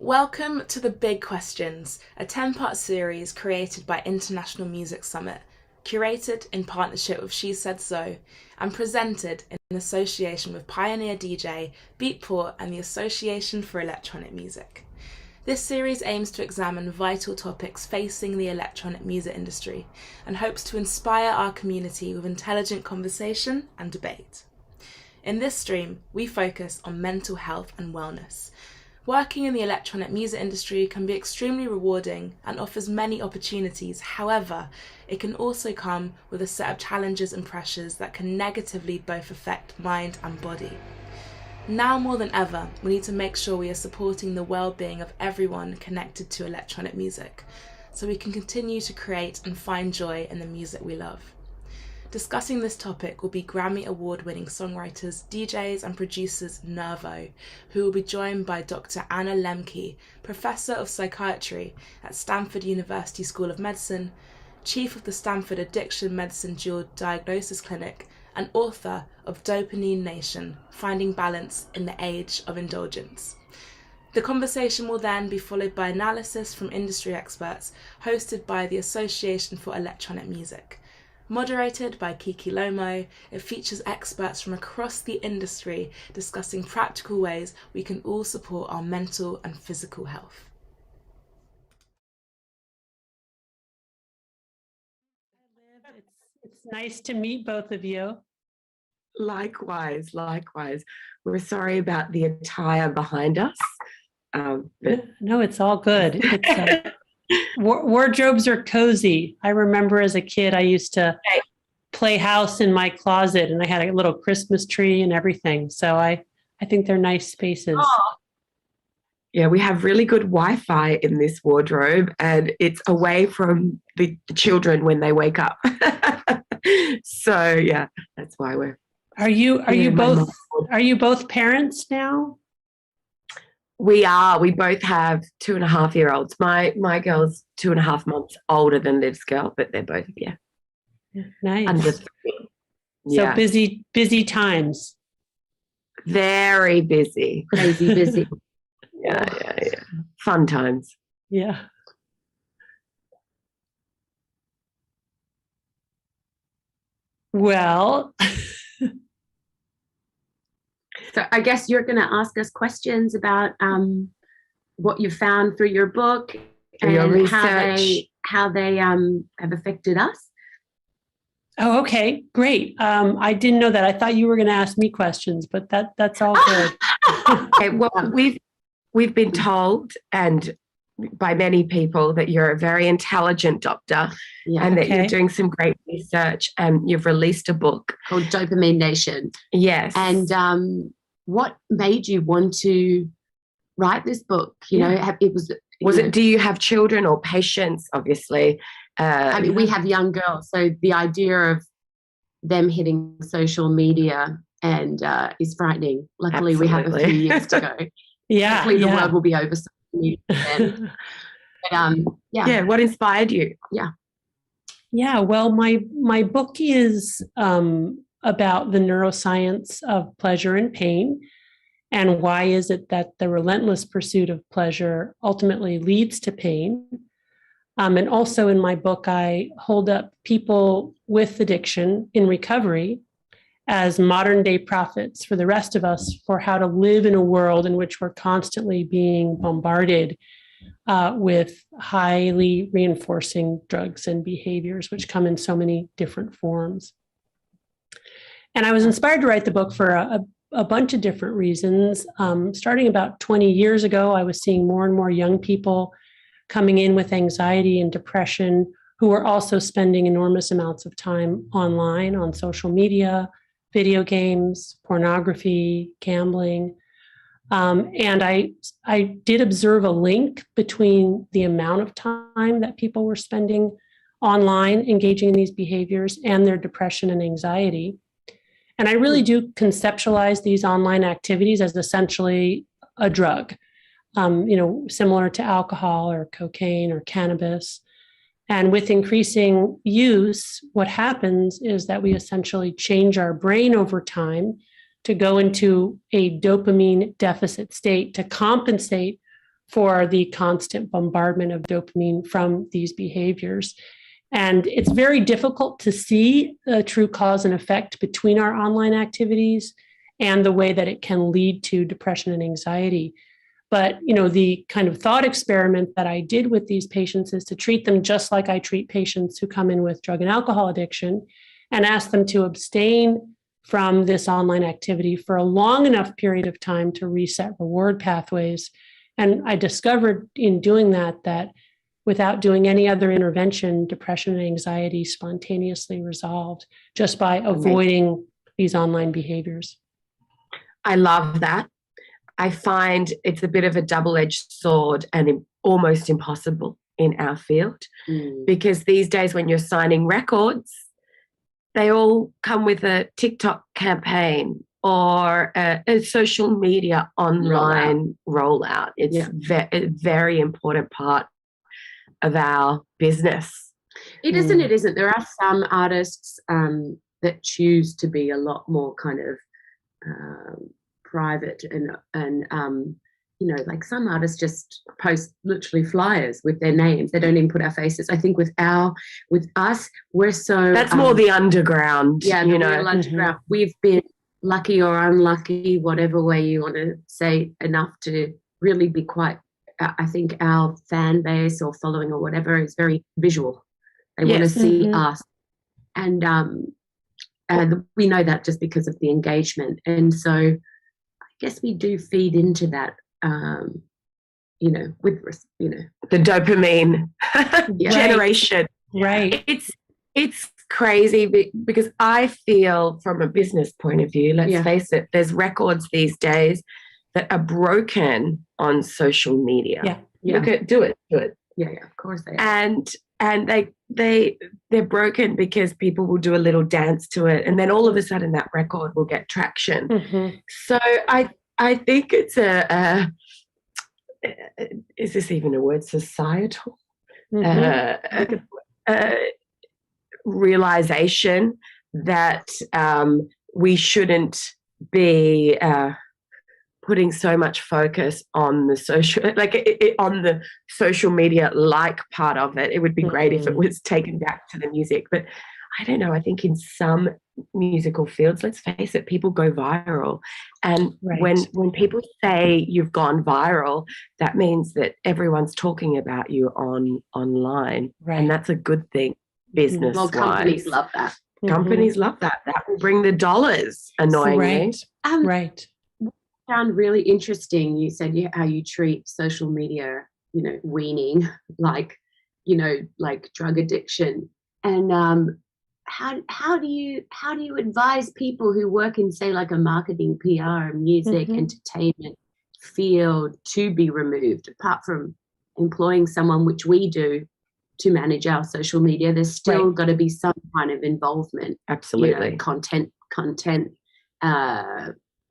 Welcome to The Big Questions, a 10-part series created by International Music Summit, curated in partnership with She Said So, and presented in association with Pioneer DJ, Beatport, and the Association for Electronic Music. This series aims to examine vital topics facing the electronic music industry and hopes to inspire our community with intelligent conversation and debate. In this stream, we focus on mental health and wellness. Working in the electronic music industry can be extremely rewarding and offers many opportunities. However, it can also come with a set of challenges and pressures that can negatively both affect mind and body. Now more than ever, we need to make sure we are supporting the well-being of everyone connected to electronic music, so we can continue to create and find joy in the music we love. Discussing this topic will be Grammy Award-winning songwriters, DJs and producers Nervo, who will be joined by Doctor Anna Lembke, Professor of Psychiatry at Stanford University School of Medicine, Chief of the Stanford Addiction Medicine Dual Diagnosis Clinic, and author of Dopamine Nation, Finding Balance in the Age of Indulgence. The conversation will then be followed by analysis from industry experts, hosted by the Association for Electronic Music. Moderated by Kikelomo, it features experts from across the industry discussing practical ways we can all support our mental and physical health. It's nice to meet both of you. Likewise. We're sorry about the attire behind us. No, it's all good. It's, wardrobes are cozy. I remember as a kid, I used to play house in my closet, and I had a little Christmas tree and everything. So I think they're nice spaces. Oh. Yeah, we have really good Wi-Fi in this wardrobe, and it's away from the children when they wake up. So yeah, that's why we're. Are you both parents now? We are. We both have 2.5-year-olds. My girl's 2.5 months older than this girl, but they're both Nice. under 3. So busy times. Very busy. Crazy busy. Yeah. Fun times. Yeah. Well, so I guess you're going to ask us questions about what you found through your book and your research. how they have affected us. oh, okay, great. I didn't know that. I thought you were going to ask me questions, but that's all good. Okay, well, we've been told, and by many people, that you're a very intelligent doctor, and that you're doing some great research, and you've released a book Called Dopamine Nation. Yes. And what made you want to write this book? You know, do you have children or patients? Obviously, I mean, we have young girls, so the idea of them hitting social media and is frightening. Luckily, we have a few years to go. Hopefully the world will be over social media then. But, what inspired you? Well, my book is about the neuroscience of pleasure and pain, and why is it that the relentless pursuit of pleasure ultimately leads to pain. And also in my book, I hold up people with addiction in recovery as modern day prophets for the rest of us for how to live in a world in which we're constantly being bombarded with highly reinforcing drugs and behaviors, which come in so many different forms. And I was inspired to write the book for a bunch of different reasons. Starting about 20 years ago, I was seeing more and more young people coming in with anxiety and depression who were also spending enormous amounts of time online, on social media, video games, pornography, gambling. And I did observe a link between the amount of time that people were spending online engaging in these behaviors and their depression and anxiety. And I really do conceptualize these online activities as essentially a drug, similar to alcohol or cocaine or cannabis. And with increasing use, what happens is that we essentially change our brain over time to go into a dopamine deficit state to compensate for the constant bombardment of dopamine from these behaviors. And it's very difficult to see the true cause and effect between our online activities and the way that it can lead to depression and anxiety. But, the kind of thought experiment that I did with these patients is to treat them just like I treat patients who come in with drug and alcohol addiction, and ask them to abstain from this online activity for a long enough period of time to reset reward pathways. And I discovered in doing that without doing any other intervention, depression and anxiety spontaneously resolved just by avoiding these online behaviors. I love that. I find it's a bit of a double-edged sword and almost impossible in our field, because these days when you're signing records, they all come with a TikTok campaign or a social media online rollout. It's a very important part of our business. It isn't. It isn't. There are some artists that choose to be a lot more kind of private and like some artists just post literally flyers with their names. They don't even put our faces. I think with us, we're so that's more the underground. Yeah, the real underground. We've been lucky or unlucky, whatever way you want to say, enough to really be quite. I think our fan base or following or whatever is very visual. They want to see us, and we know that just because of the engagement. And so I guess we do feed into that, with the dopamine generation. Right. It's crazy because I feel from a business point of view, let's face it, there's records these days that are broken on social media. Look at do it. Yeah, of course they are. And they're broken because people will do a little dance to it, and then all of a sudden that record will get traction. So I think it's is this even a word? Societal realization that we shouldn't be putting so much focus on the social, on the social media part of it. It would be great if it was taken back to the music, but I don't know. I think in some musical fields, let's face it, people go viral, and when people say you've gone viral, that means that everyone's talking about you online, and that's a good thing business-wise. Well, companies love that. Companies love that. That will bring the dollars. Annoyingly, right. Found really interesting. You said how you treat social media, weaning, like drug addiction, and how do you advise people who work in, say, like a marketing, PR, music, entertainment field to be removed, apart from employing someone, which we do, to manage our social media? There's still got to be some kind of involvement. Absolutely. Content.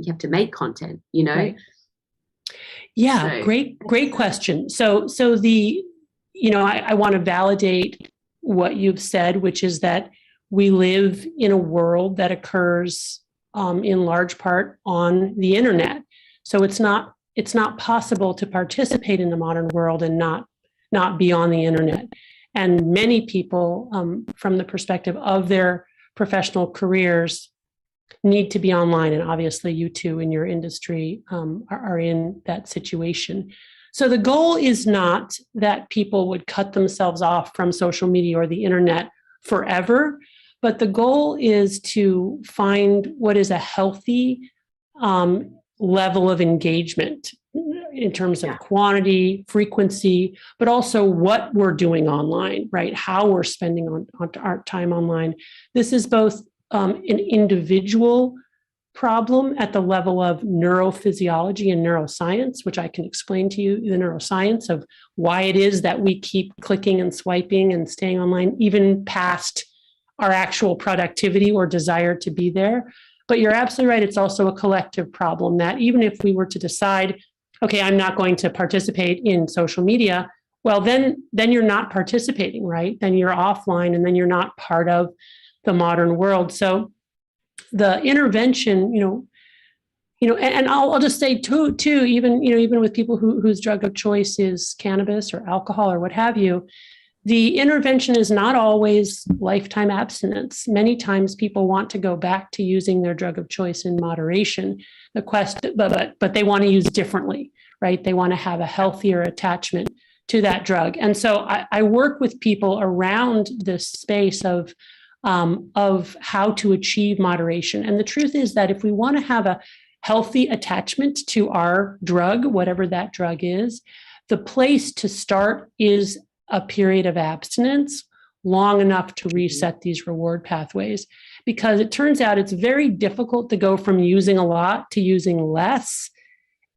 You have to make content, Right. Yeah, so. Great question. So the, I want to validate what you've said, which is that we live in a world that occurs in large part on the internet. So it's not possible to participate in the modern world and not be on the internet. And many people, from the perspective of their professional careers, need to be online. And obviously you two in your industry are in that situation. So the goal is not that people would cut themselves off from social media or the internet forever, but the goal is to find what is a healthy level of engagement in terms of quantity, frequency, but also what we're doing online, right? How we're spending on our time online. This is both an individual problem at the level of neurophysiology and neuroscience, which I can explain to you, the neuroscience of why it is that we keep clicking and swiping and staying online, even past our actual productivity or desire to be there. But you're absolutely right. It's also a collective problem that even if we were to decide, okay, I'm not going to participate in social media, well, then you're not participating, right? Then you're offline, and then you're not part of the modern world. So the intervention, and I'll just say too, even with people whose drug of choice is cannabis or alcohol or what have you, the intervention is not always lifetime abstinence. Many times people want to go back to using their drug of choice in moderation. But they want to use differently, right? They want to have a healthier attachment to that drug. And so I work with people around this space of how to achieve moderation. And the truth is that if we want to have a healthy attachment to our drug, whatever that drug is, the place to start is a period of abstinence long enough to reset these reward pathways, because it turns out it's very difficult to go from using a lot to using less,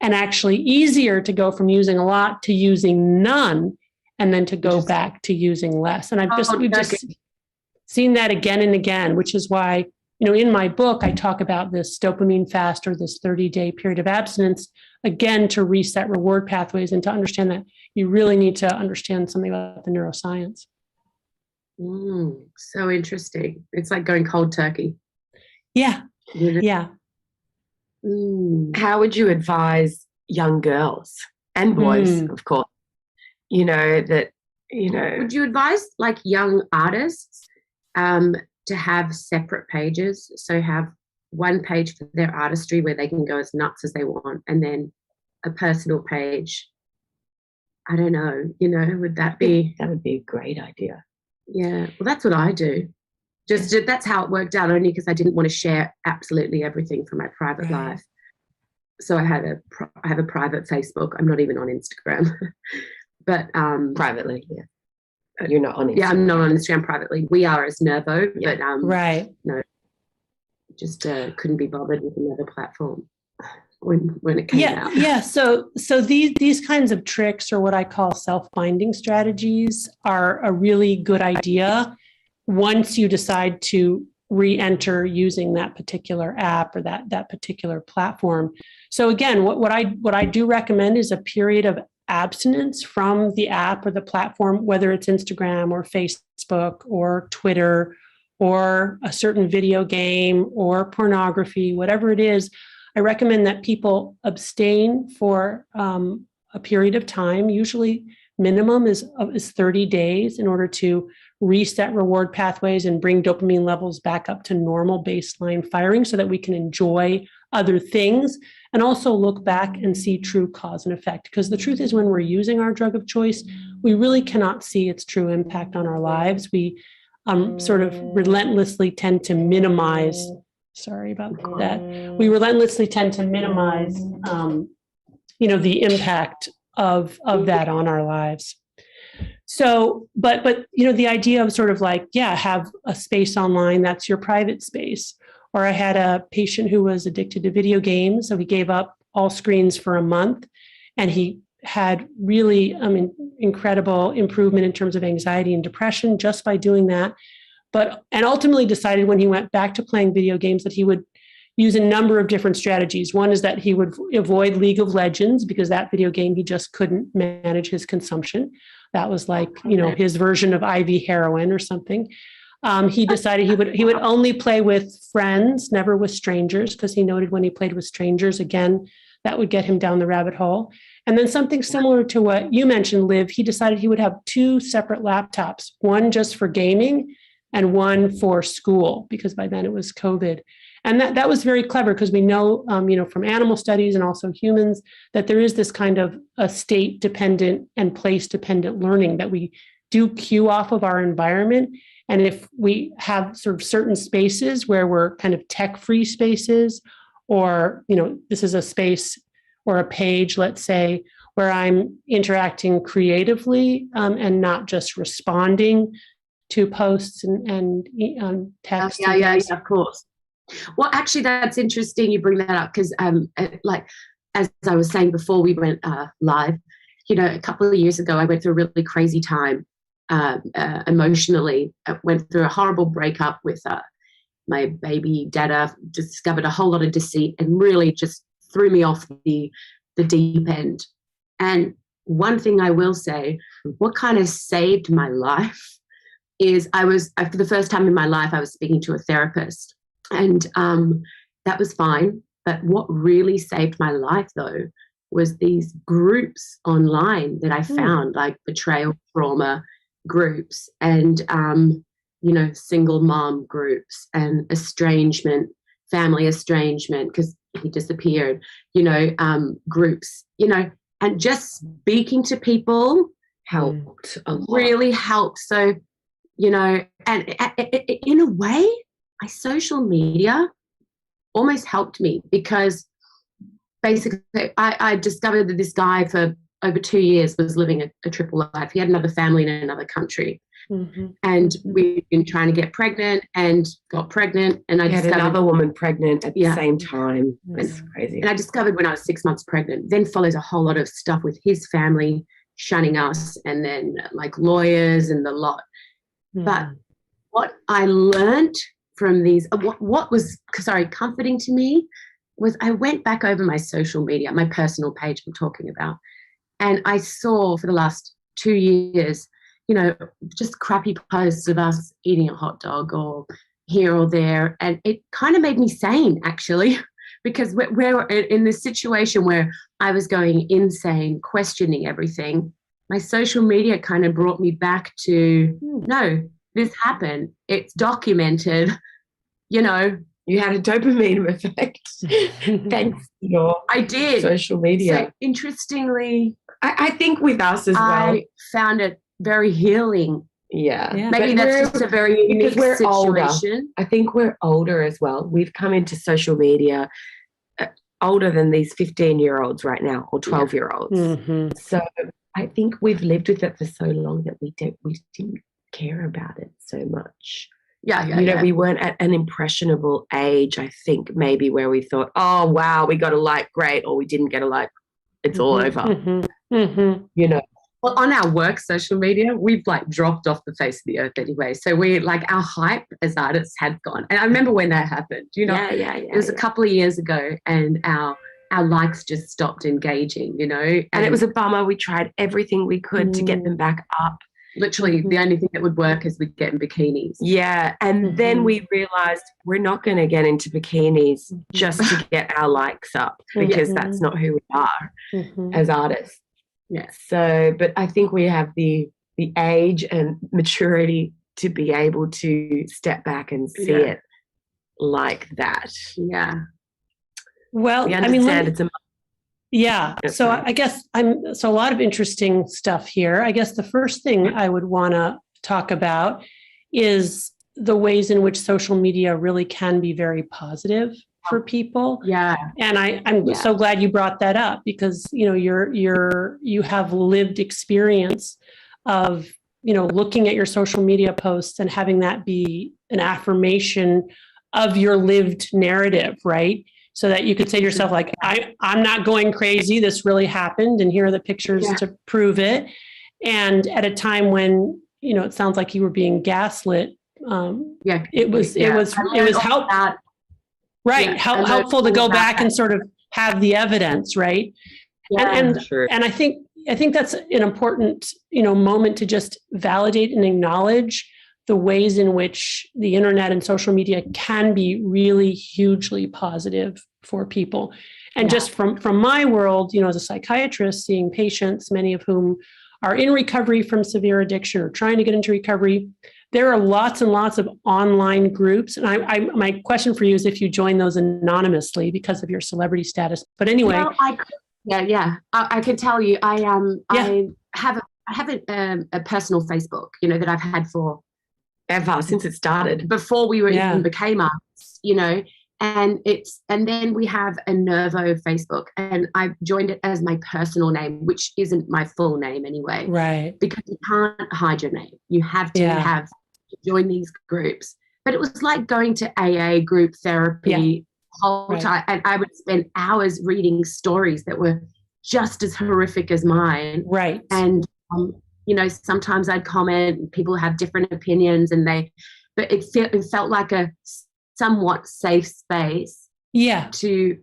and actually easier to go from using a lot to using none, and then to go back to using less. And we've just seen that again and again, which is why, in my book, I talk about this dopamine fast, or this 30-day period of abstinence, again, to reset reward pathways and to understand that you really need to understand something about the neuroscience. So interesting. It's like going cold turkey. Yeah. Yeah. How would you advise young girls and boys, of course, would you advise like young artists to have separate pages? So have one page for their artistry where they can go as nuts as they want, and then a personal page. I don't know, would that be? That would be a great idea. Yeah, well, that's what I do. That's how it worked out, only because I didn't want to share absolutely everything from my private life. So I have a private Facebook. I'm not even on Instagram, but privately, yeah. You're not on Instagram. Yeah, I'm not on Instagram privately. We are as Nervo, but no, just couldn't be bothered with another platform when it came out. Yeah. So these kinds of tricks, or what I call self-binding strategies, are a really good idea once you decide to re-enter using that particular app or that particular platform. So again, what I do recommend is a period of abstinence from the app or the platform, whether it's Instagram or Facebook or Twitter or a certain video game or pornography, whatever it is. I recommend that people abstain for a period of time. Usually minimum is 30 days in order to reset reward pathways and bring dopamine levels back up to normal baseline firing, so that we can enjoy other things and also look back and see true cause and effect. Because the truth is, when we're using our drug of choice, we really cannot see its true impact on our lives. We sort of relentlessly tend to minimize. Sorry about that. We relentlessly tend to minimize, the impact of that on our lives. So, but the idea of sort of like, have a space online that's your private space. Or I had a patient who was addicted to video games, so he gave up all screens for a month, and he had really, incredible improvement in terms of anxiety and depression just by doing that. And ultimately decided when he went back to playing video games that he would use a number of different strategies. One is that he would avoid League of Legends, because that video game, he just couldn't manage his consumption. That was like, his version of IV heroin or something. He decided he would only play with friends, never with strangers, because he noted when he played with strangers, again, that would get him down the rabbit hole. And then something similar to what you mentioned, Liv, he decided he would have 2 separate laptops, one just for gaming and one for school, because by then it was COVID. And that was very clever, because we know, from animal studies and also humans, that there is this kind of a state-dependent and place-dependent learning, that we do cue off of our environment. And if we have sort of certain spaces where we're kind of tech-free spaces, or, this is a space or a page, let's say, where I'm interacting creatively and not just responding to posts and text. Yeah, of course. Well, actually, that's interesting you bring that up, because like, as I was saying before we went live, a couple of years ago, I went through a really crazy time emotionally. I went through a horrible breakup with my baby dada, discovered a whole lot of deceit, and really just threw me off the deep end. And one thing I will say, what kind of saved my life is for the first time in my life, I was speaking to a therapist, and that was fine. But what really saved my life, though, was these groups online that I found, like betrayal trauma groups and, single mom groups and estrangement, family estrangement, because he disappeared, groups, and just speaking to people helped a lot. Really helped. So, and in a way, my social media almost helped me, because basically I discovered that this guy for over 2 years was living a triple life. He had another family in another country. And we've been trying to get pregnant and got pregnant. And I had another woman pregnant at the same time. That's crazy. And I discovered when I was 6 months pregnant, then follows a whole lot of stuff with his family shunning us, and then like lawyers and the lot. But what I learned from these, what was comforting to me, was I went back over my social media, my personal page I'm talking about, and I saw for the last 2 years, just crappy posts of us eating a hot dog or here or there. And it kind of made me sane, actually, because we're in this situation where I was going insane, questioning everything. My social media kind of brought me back to, no, this happened. It's documented, You had a dopamine effect. Thanks to your social media. So interestingly, I think with us as well, I found it very healing. Yeah. Maybe that's just a very unique situation. Older. I think we're older as well. We've come into social media older than these 15-year-olds right now, or 12-year-olds. So I think we've lived with it for so long that we didn't care about it so much. We weren't at an impressionable age, I think, maybe, where we thought, oh, wow, we got a like, great, or we didn't get a like, it's all over. Well, on our work social media, we've like dropped off the face of the earth anyway. So we our hype as artists had gone. And I remember when that happened, it was a couple of years ago, and our likes just stopped engaging, and it was a bummer. We tried everything we could to get them back up. Literally the only thing that would work is we'd get in bikinis. Yeah. And then we realized we're not going to get into bikinis just to get our likes up, because that's not who we are as artists. Yeah. So, but I think we have the age and maturity to be able to step back and see it like that. Yeah. Well, we understand it's a So I guess so a lot of interesting stuff here. I guess the first thing I would want to talk about is the ways in which social media really can be very positive for people. Yeah. And I'm so glad you brought that up, because, you have lived experience of, looking at your social media posts and having that be an affirmation of your lived narrative, right? So that you could say to yourself, like, I'm not going crazy. This really happened. And here are the pictures to prove it. And at a time when, it sounds like you were being gaslit. It was helpful. Right. Helpful to go back and sort of have the evidence. Right. And I think that's an important, moment to just validate and acknowledge the ways in which the internet and social media can be really hugely positive for people. And just from my world, as a psychiatrist, seeing patients, many of whom are in recovery from severe addiction or trying to get into recovery, there are lots and lots of online groups. And my question for you is if you join those anonymously because of your celebrity status. But anyway. Well, I can tell you, I have a personal Facebook, that I've had for ever since it started, before we were even became artists, and then we have a Nervo Facebook, and I joined it as my personal name, which isn't my full name anyway, right? Because you can't hide your name. You have to join these groups. But it was like going to AA group therapy whole time, and I would spend hours reading stories that were just as horrific as mine, right? And sometimes I'd comment, and people have different opinions, but it felt like a somewhat safe space. Yeah. To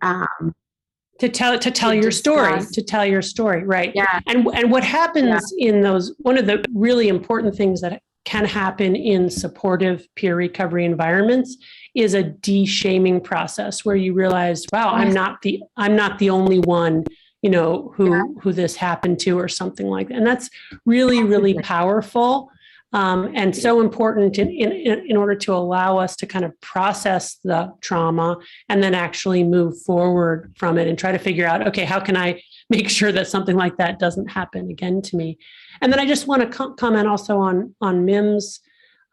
tell your story, right? Yeah. And what happens in those, one of the really important things that can happen in supportive peer recovery environments is a de-shaming process where you realize, wow, I'm not the only one, who this happened to or something like that. And that's really, really powerful. And so important in order to allow us to kind of process the trauma and then actually move forward from it and try to figure out, okay, how can I make sure that something like that doesn't happen again to me? And then I just want to comment also on Mim's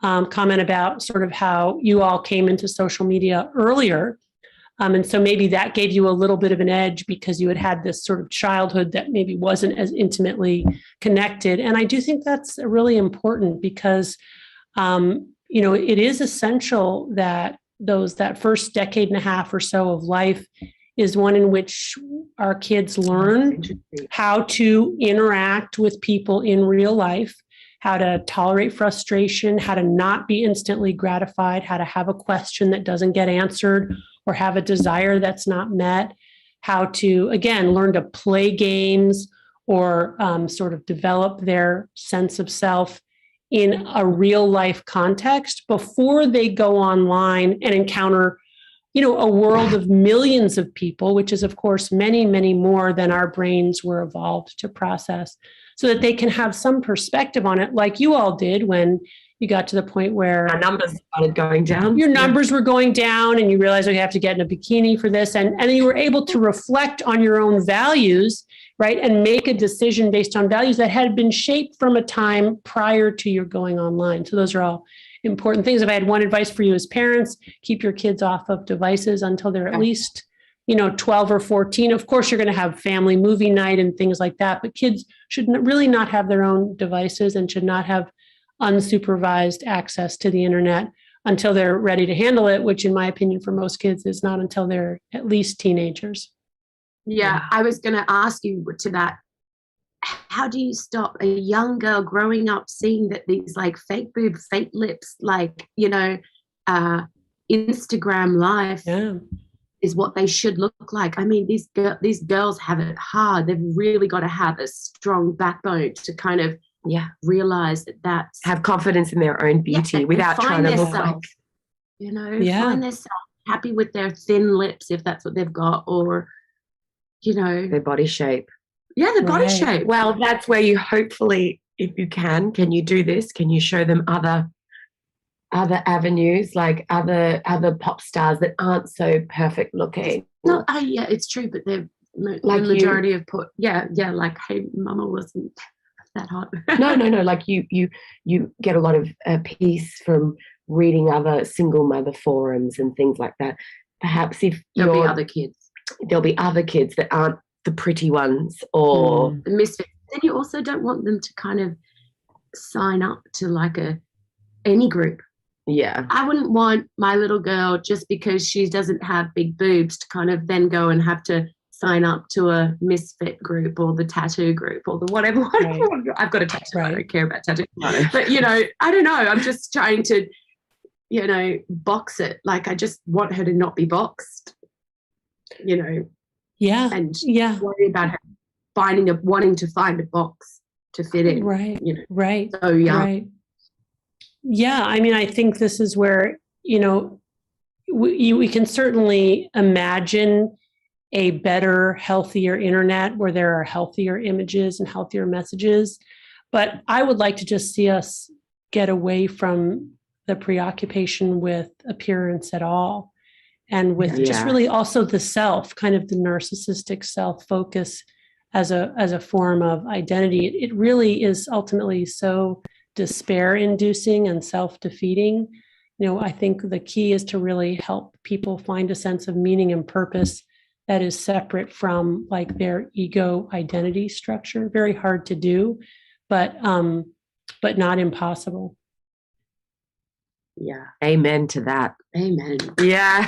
comment about sort of how you all came into social media earlier. And so maybe that gave you a little bit of an edge because you had this sort of childhood that maybe wasn't as intimately connected. And I do think that's really important because, it is essential that that first decade and a half or so of life is one in which our kids learn how to interact with people in real life, how to tolerate frustration, how to not be instantly gratified, how to have a question that doesn't get answered or have a desire that's not met, how to, again, learn to play games or sort of develop their sense of self in a real life context before they go online and encounter, a world of millions of people, which is, of course, many, many more than our brains were evolved to process, so that they can have some perspective on it, like you all did when you got to the point where our numbers started going down. Your numbers were going down and you realized, you have to get in a bikini for this. And you were able to reflect on your own values, right? And make a decision based on values that had been shaped from a time prior to your going online. So those are all important things. If I had one advice for you as parents, keep your kids off of devices until they're at least 12 or 14. Of course, you're going to have family movie night and things like that, but kids should really not have their own devices and should not have unsupervised access to the internet until they're ready to handle it, which in my opinion, for most kids is not until they're at least teenagers. Yeah, I was going to ask you to that. How do you stop a young girl growing up seeing that these like fake boobs, fake lips, like, Instagram life is what they should look like? I mean, these girls have it hard. They've really got to have a strong backbone to kind of realize that's have confidence in their own beauty without trying to look like, find themselves happy with their thin lips if that's what they've got, or their body shape. The body shape. Well, that's where you hopefully, if you can you do this? Can you show them other avenues, like other pop stars that aren't so perfect looking? No, it's true, but they're like the majority have put like, hey, mama wasn't that hot. no, like you get a lot of peace from reading other single mother forums and things like that. Perhaps if there'll be other kids that aren't the pretty ones or the misfits. Then you also don't want them to kind of sign up to like any group. Yeah, I wouldn't want my little girl, just because she doesn't have big boobs, to kind of then go and have to sign up to a misfit group or the tattoo group or the whatever. Right. I've got a tattoo. I don't care about tattoos. But, I don't know. I'm just trying to, box it. Like, I just want her to not be boxed, Yeah. And worry about her wanting to find a box to fit in. Right. Right. So, Right. Yeah. I mean, I think this is where, we can certainly imagine a better, healthier internet where there are healthier images and healthier messages. But I would like to just see us get away from the preoccupation with appearance at all. And with just really also the self, kind of the narcissistic self focus as a form of identity. It really is ultimately so despair inducing and self-defeating. I think the key is to really help people find a sense of meaning and purpose that is separate from like their ego identity structure. Very hard to do, but not impossible. Yeah. Amen to that. Amen. Yeah.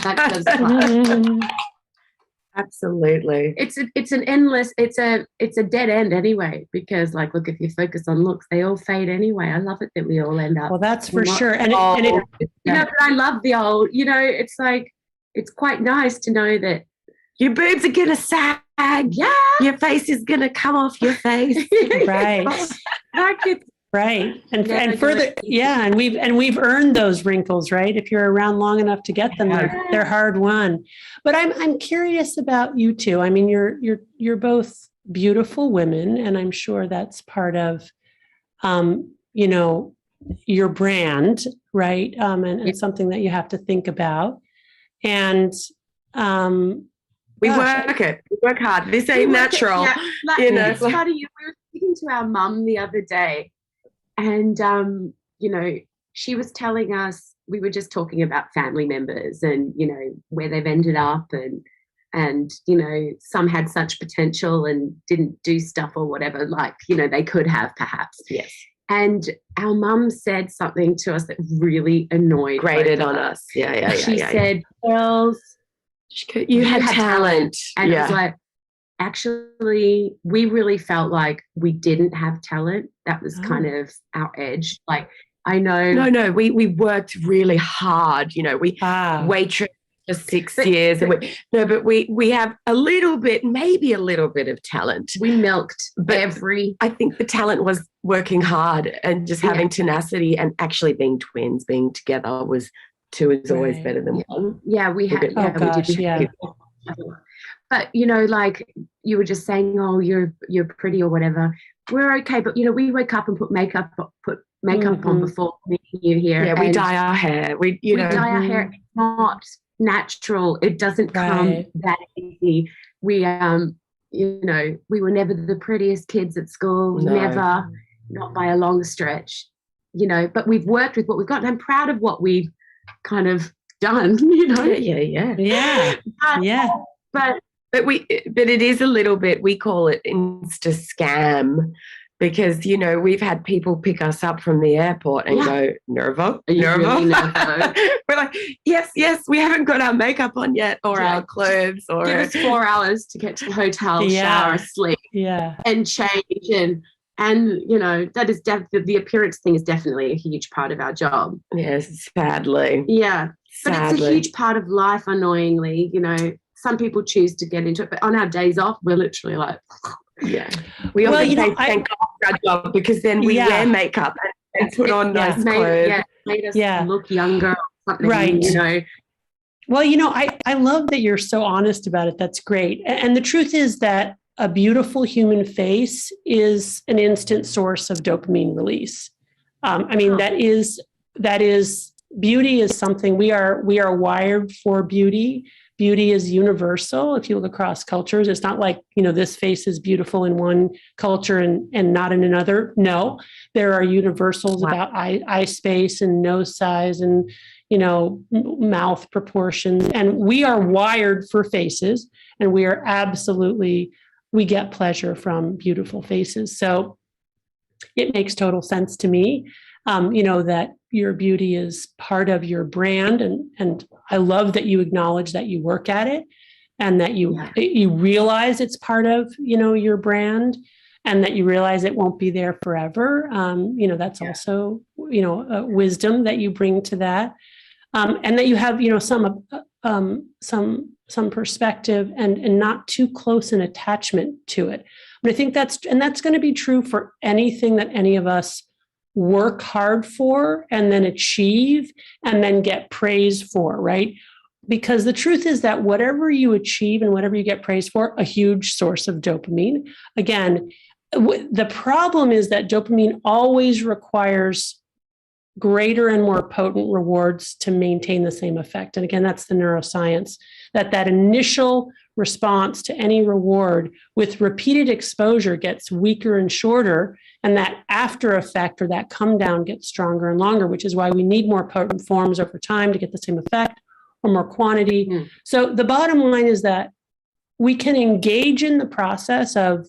Absolutely. It's an endless, it's a dead end anyway, because like, look, if you focus on looks, they all fade anyway. I love it that we all end up. Well, that's for sure. But I love the old, it's like, it's quite nice to know that your boobs are going to sag. Yeah. Your face is going to come off your face. Right. Like Right. And further, and we've earned those wrinkles, right? If you're around long enough to get them, they're hard won. But I'm curious about you two. I mean, you're both beautiful women, and I'm sure that's part of your brand, right? And something that you have to think about. And we work hard. This ain't natural. It's funny. We were speaking to our mum the other day, and she was telling us, we were just talking about family members and where they've ended up, and some had such potential and didn't do stuff or whatever, like they could have perhaps. Yes. And our mum said something to us that really grated on us. She said, "Girls, you had talent." And it was like, actually, we really felt like we didn't have talent. That was kind of our edge. Like, I know. No, we worked really hard. We waitressed for 6 years. But we have maybe a little bit of talent. We milked I think the talent was working hard and just having tenacity, and actually being twins, being together two is always better than one. Yeah, we had. But like you were just saying, oh, you're pretty or whatever. We're okay, but we wake up and put makeup on before meeting you here. Yeah, we dye our hair. We dye our hair. It's not natural. It doesn't come that easy. We we were never the prettiest kids at school. No. Never, not by a long stretch. But we've worked with what we've got, and I'm proud of what we've kind of done. Yeah. But it is a little bit, we call it Insta scam, because we've had people pick us up from the airport and go, Nervo. Really Nervo? We're like, yes, we haven't got our makeup on yet, or our clothes, or give us 4 hours to get to the hotel, shower, sleep, and change, and that is the appearance thing is definitely a huge part of our job. Yes, sadly. Yeah, but it's a huge part of life. Annoyingly, some people choose to get into it, but on our days off, we're literally like, we often say thank God for our job, because then we wear makeup and put on nice clothes. Made us look younger, or something, right? Well, I love that you're so honest about it. That's great. And the truth is that a beautiful human face is an instant source of dopamine release. That is beauty is something we are wired for. Beauty is universal. If you look across cultures, it's not like, this face is beautiful in one culture and not in another. No, there are universals about eye space and nose size and, mouth proportions. And we are wired for faces, and we get pleasure from beautiful faces. So it makes total sense to me, that your beauty is part of your brand. And I love that you acknowledge that you work at it, and that you realize it's part of, your brand, and that you realize it won't be there forever. That's also, a wisdom that you bring to that. And that you have, some perspective and not too close an attachment to it. But I think that's going to be true for anything that any of us work hard for and then achieve and then get praise for, right? Because the truth is that whatever you achieve and whatever you get praised for, a huge source of dopamine. Again, the problem is that dopamine always requires greater and more potent rewards to maintain the same effect. And again, that's the neuroscience, that initial response to any reward with repeated exposure gets weaker and shorter, and that after effect, or that come down, gets stronger and longer, which is why we need more potent forms over time to get the same effect, or more quantity. So the bottom line is that we can engage in the process of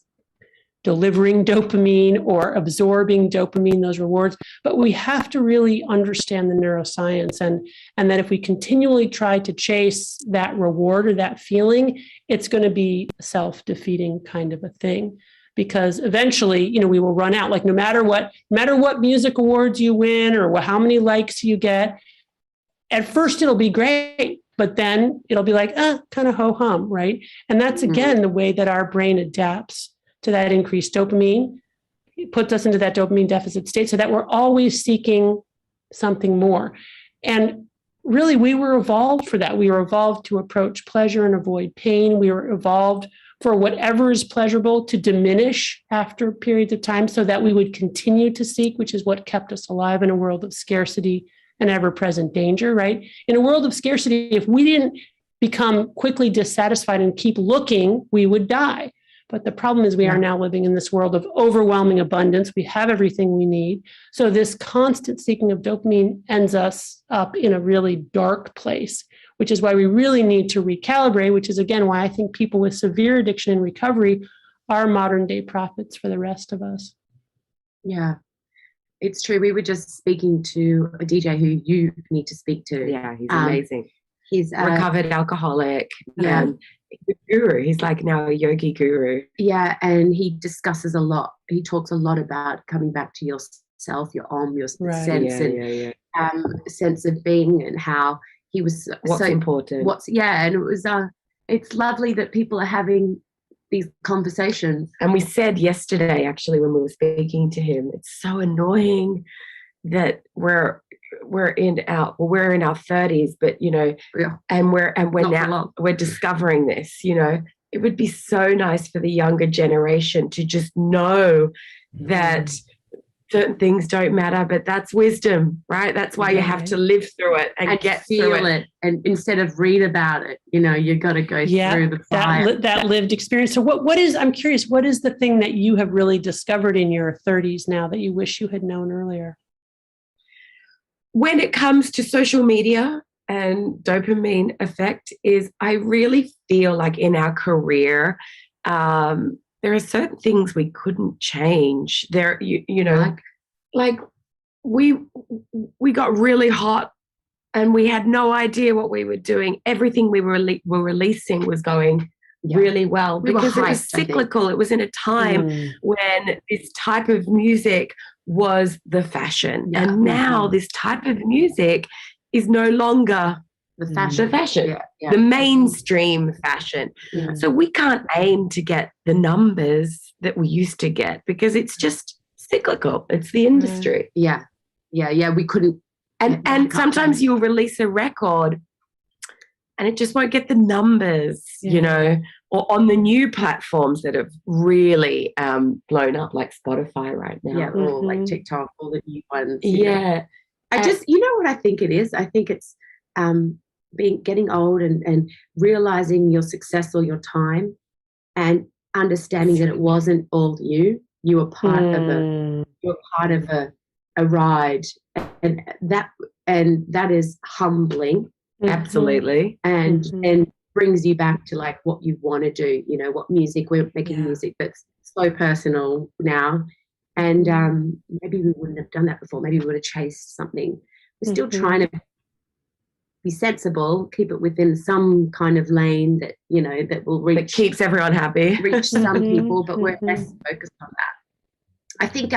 delivering dopamine or absorbing dopamine, those rewards, but we have to really understand the neuroscience, and that if we continually try to chase that reward or that feeling, it's going to be a self-defeating kind of a thing, because eventually, we will run out. Like no matter what music awards you win or how many likes you get, at first it'll be great, but then it'll be like, kind of ho-hum, right? And that's again the way that our brain adapts to that increased dopamine. puts us into that dopamine deficit state, so that we're always seeking something more. And really, we were evolved for that. We were evolved to approach pleasure and avoid pain. We were evolved for whatever is pleasurable to diminish after periods of time, so that we would continue to seek, which is what kept us alive in a world of scarcity and ever-present danger, right? In a world of scarcity, if we didn't become quickly dissatisfied and keep looking, we would die. But the problem is we are now living in this world of overwhelming abundance. We have everything we need. So this constant seeking of dopamine ends us up in a really dark place, which is why we really need to recalibrate, which is, again, why I think people with severe addiction and recovery are modern day prophets for the rest of us. Yeah, it's true. We were just speaking to a DJ who you need to speak to. Yeah, he's amazing. He's recovered alcoholic. Yeah. He's a guru. He's like now a yogi guru. Yeah, and he discusses a lot. He talks a lot about coming back to yourself, your sense sense of being, and how he was what's important. And it was it's lovely that people are having these conversations. And we said yesterday, actually, when we were speaking to him, it's so annoying that we're in our 30s, but and we're discovering this. It would be so nice for the younger generation to just know that certain things don't matter, but that's wisdom, right? That's why you have to live through it and get feel through it. And instead of read about it, you got to go through the fire. That lived experience. So I'm curious, what is the thing that you have really discovered in your 30s now that you wish you had known earlier? When it comes to social media and dopamine effect, is I really feel like in our career, there are certain things we couldn't change. There, like we got really hot and we had no idea what we were doing. Everything we were releasing was going really well because it was cyclical. It was in a time when this type of music was the fashion, and now this type of music is no longer the fashion, the mainstream fashion. So we can't aim to get the numbers that we used to get because it's just cyclical. It's the industry. We couldn't. And sometimes you'll release a record and it just won't get the numbers, or on the new platforms that have really blown up, like Spotify right now. Or like TikTok, all the new ones. I just, what I think it is? I think it's getting old and realizing your success or your time and understanding that it wasn't all you. You were part of a ride, and that is humbling. Absolutely. And brings you back to like what you want to do, what music we're making, music that's so personal now. And maybe we wouldn't have done that before. Maybe we would have chased something. We're still trying to be sensible, keep it within some kind of lane that, that will reach. That keeps everyone happy. Reach some people, but we're less focused on that. I think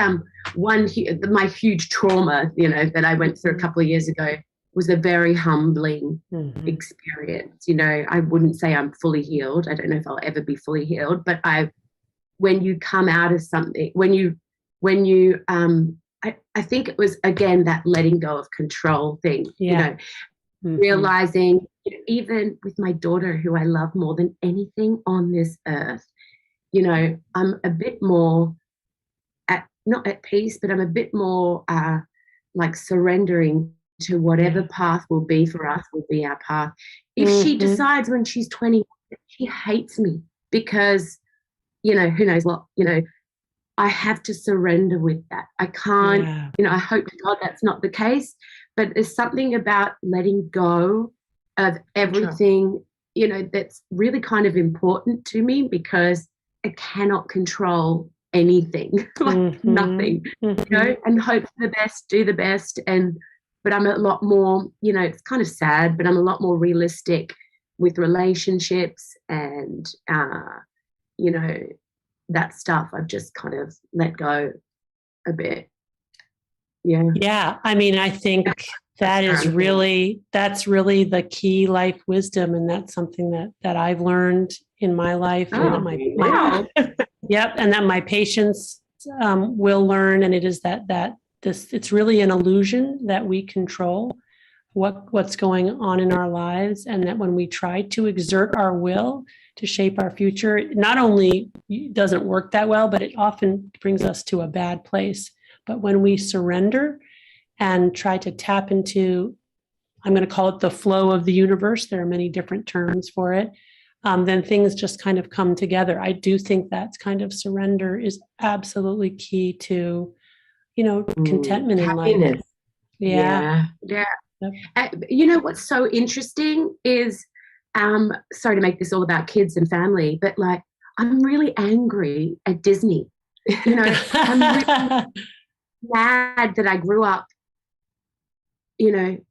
my huge trauma, that I went through a couple of years ago was a very humbling experience. I wouldn't say I'm fully healed. I don't know if I'll ever be fully healed, but when you come out of something, I think it was, again, that letting go of control thing, realizing, even with my daughter, who I love more than anything on this earth, I'm a bit more not at peace, but I'm a bit more like surrendering to whatever path will be for us, will be our path. If she decides when she's 20, she hates me because, who knows what, I have to surrender with that. I can't, I hope to God that's not the case, but there's something about letting go of everything, that's really kind of important to me because I cannot control anything, like nothing, and hope for the best, do the best. But I'm a lot more, it's kind of sad, but I'm a lot more realistic with relationships and, that stuff. I've just kind of let go a bit. Yeah. I mean, I think that's really the key life wisdom. And that's something that I've learned in my life. And that and that my patients will learn, and it is it's really an illusion that we control what's going on in our lives, and that when we try to exert our will to shape our future, it not only doesn't work that well, but it often brings us to a bad place. But when we surrender and try to tap into, I'm going to call it the flow of the universe, there are many different terms for it, then things just kind of come together. I do think that kind of surrender is absolutely key to, contentment in life. Yeah. You know what's so interesting is, sorry to make this all about kids and family, but like, I'm really angry at Disney. I'm really mad that I grew up,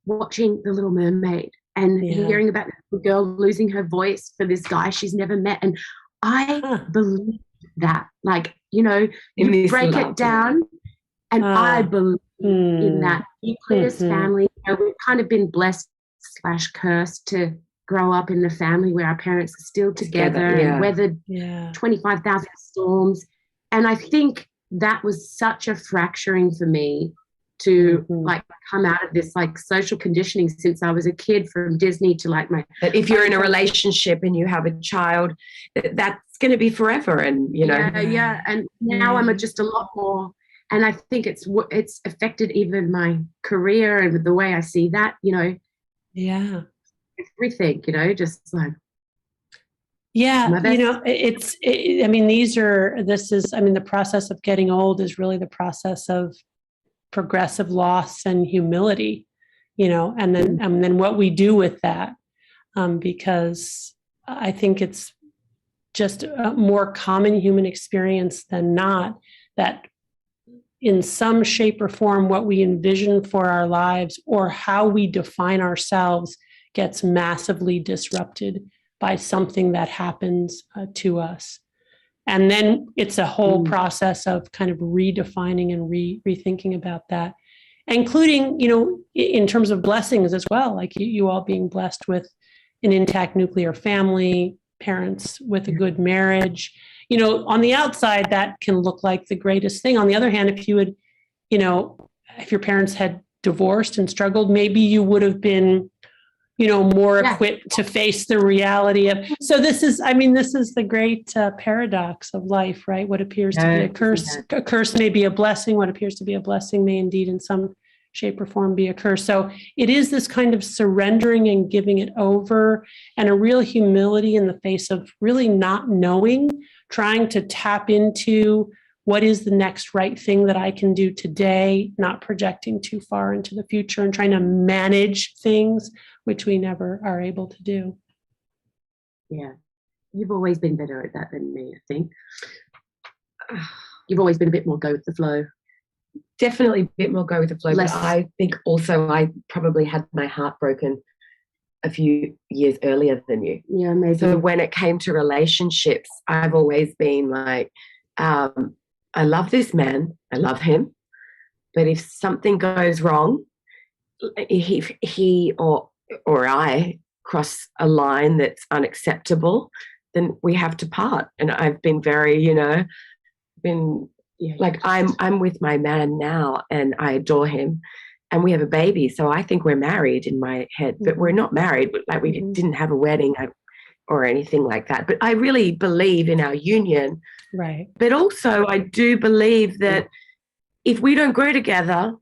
watching The Little Mermaid and hearing about the girl losing her voice for this guy she's never met. And I believe that, like, you break it down, and I believe in that nucleus family. We've kind of been blessed / cursed to grow up in the family where our parents are still together and weathered 25,000 storms. And I think that was such a fracturing for me to like come out of this like social conditioning since I was a kid, from Disney to like my. That if you're in a relationship and you have a child, that's going to be forever, and and now I'm just a lot more. And I think it's affected even my career and the way I see that, everything, just like. The process of getting old is really the process of progressive loss and humility, and then what we do with that, because I think it's just a more common human experience than not that in some shape or form, what we envision for our lives or how we define ourselves gets massively disrupted by something that happens to us. And then it's a whole process of kind of redefining and rethinking about that, including, in terms of blessings as well, like you all being blessed with an intact nuclear family, parents with a good marriage. On the outside, that can look like the greatest thing. On the other hand, if you had, if your parents had divorced and struggled, maybe you would have been, more equipped to face the reality of. So this is the great paradox of life, right? What appears to be a curse may be a blessing. What appears to be a blessing may indeed in some shape or form be a curse. So it is this kind of surrendering and giving it over, and a real humility in the face of really not knowing, trying to tap into what is the next right thing that I can do today, not projecting too far into the future and trying to manage things, which we never are able to do. Yeah. You've always been better at that than me, I think. You've always been a bit more go with the flow. Definitely a bit more go with the flow. But I think also I probably had my heart broken a few years earlier than you. Yeah, maybe. So when it came to relationships, I've always been like, I love this man, I love him, but if something goes wrong, if he or I cross a line that's unacceptable, then we have to part. And I've been very, I'm with my man now and I adore him and we have a baby. So I think we're married in my head, but we're not married. Like we didn't have a wedding or anything like that. But I really believe in our union. Right. But also I do believe that if we don't grow together,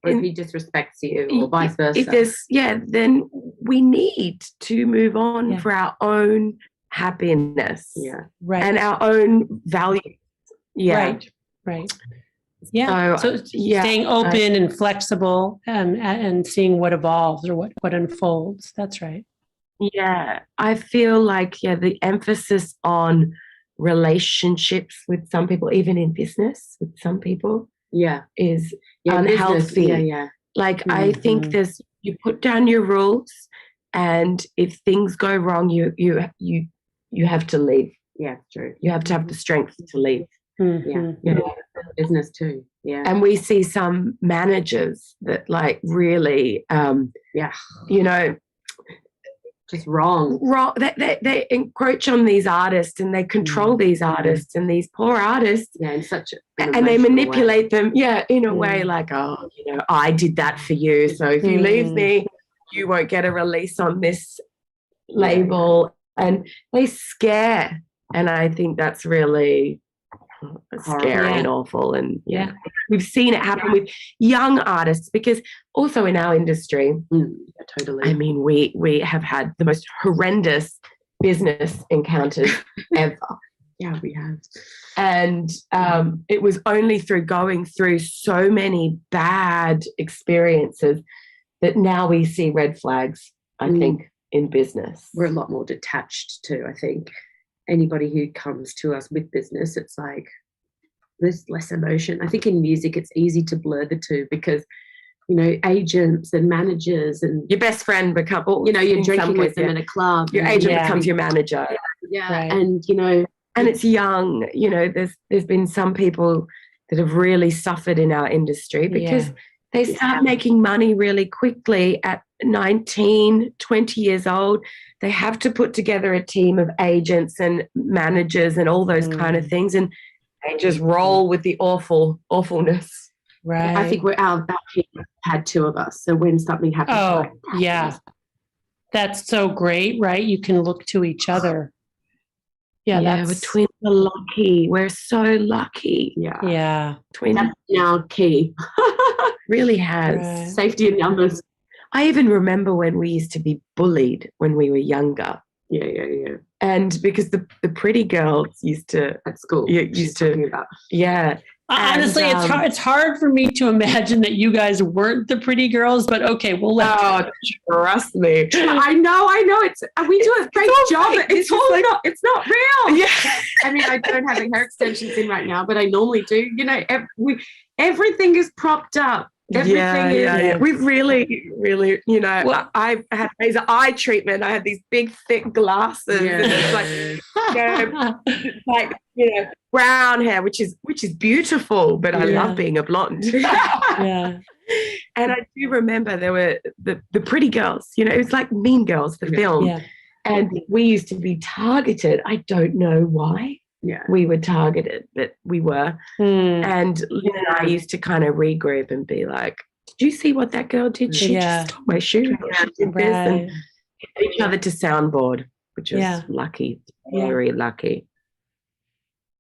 or if he disrespects you or vice versa. If there's, then we need to move on for our own happiness and our own value. Yeah. Right. Yeah. So staying open and flexible and seeing what evolves or what unfolds. That's right. Yeah. I feel like, the emphasis on relationships with some people, even in business with some people, is unhealthy. Business, Like I think you put down your rules, and if things go wrong, you have to leave. Yeah, true. You have to have the strength to leave. Business too. Yeah. And we see some managers that like really just wrong. They encroach on these artists and they control these artists and these poor artists. Yeah, in such and they manipulate them. Yeah, in a way like, oh, I did that for you. So if you leave me, you won't get a release on this label. And they scare. And I think that's really scary and awful. And we've seen it happen with young artists, because also in our industry, totally. I mean, we have had the most horrendous business encounters ever. Yeah, we have. And it was only through going through so many bad experiences that now we see red flags, I think, in business. We're a lot more detached too, I think. Anybody who comes to us with business, it's like there's less emotion. I think in music it's easy to blur the two, because agents and managers and your best friend become, you're drinking with them in a club. Your agent becomes your manager. Yeah. Right. And and it's young. There's been some people that have really suffered in our industry because they start making money really quickly at 19, 20 years old. They have to put together a team of agents and managers and all those kind of things, and they just roll with the awfulness. Right. I think our team had two of us. So when something happens, That's so great, right? You can look to each other. We're twins. We're lucky. We're so lucky. Yeah. Twins. That's now key. Really has. Right. Safety in numbers. I even remember when we used to be bullied when we were younger. Yeah. And because the pretty girls used to at school. Honestly, it's hard for me to imagine that you guys weren't the pretty girls, but okay, we'll let you. Trust me. I know. We do a great job. It's not real. Yeah. I mean, I don't have hair extensions in right now, but I normally do. Everything is propped up. Everything is. We've really, I've had laser eye treatment. I had these big, thick glasses, and it's like, brown hair, which is beautiful. But I love being a blonde. Yeah. And I do remember there were the pretty girls. It was like Mean Girls, the film, and we used to be targeted. I don't know why. Yeah, we were targeted, but we were. And Lynn and I used to kind of regroup and be like, did you see what that girl did? She just stole my shoe. She did this, and each other to soundboard, which was lucky, very lucky.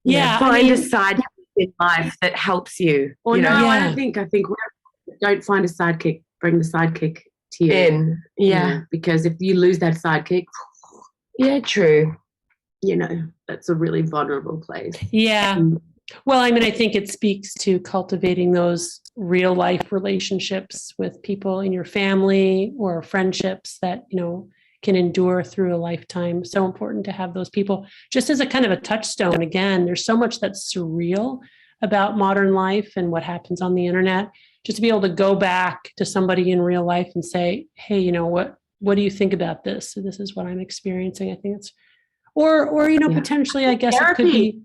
Yeah, find a sidekick in life that helps you. I don't think. I think don't find a sidekick. Bring the sidekick to you. Because if you lose that sidekick, true. That's a really vulnerable place. Yeah. Well, I mean, I think it speaks to cultivating those real life relationships with people in your family or friendships that, can endure through a lifetime. So important to have those people just as a kind of a touchstone. Again, there's so much that's surreal about modern life and what happens on the internet. Just to be able to go back to somebody in real life and say, hey, what do you think about this? So this is what I'm experiencing. I think it's Or potentially, I guess therapy. It could be.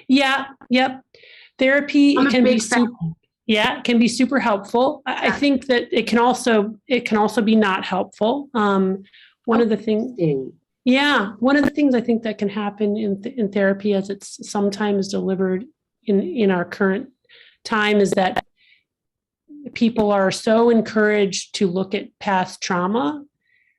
Yeah. Yep. Therapy can be can be super helpful. I think that it can also be not helpful. One of the things I think that can happen in therapy, as it's sometimes delivered in our current time, is that people are so encouraged to look at past trauma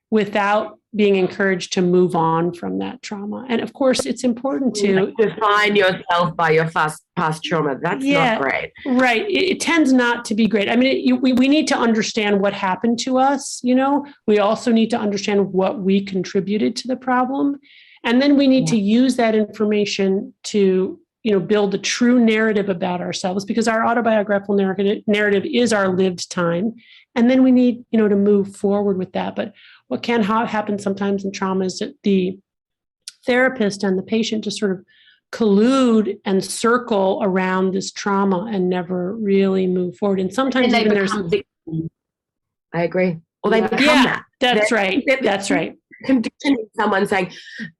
without being encouraged to move on from that trauma. And of course, it's important to define yourself by your past trauma. That's not great. Right. It tends not to be great. I mean, we need to understand what happened to us. We also need to understand what we contributed to the problem. And then we need to use that information to, build a true narrative about ourselves, because our autobiographical narrative is our lived time. And then we need, to move forward with that. But what can happen sometimes in trauma is that the therapist and the patient just sort of collude and circle around this trauma and never really move forward. And sometimes even there's... I agree. Or they become that. That's right. That's right. Conditioning someone saying,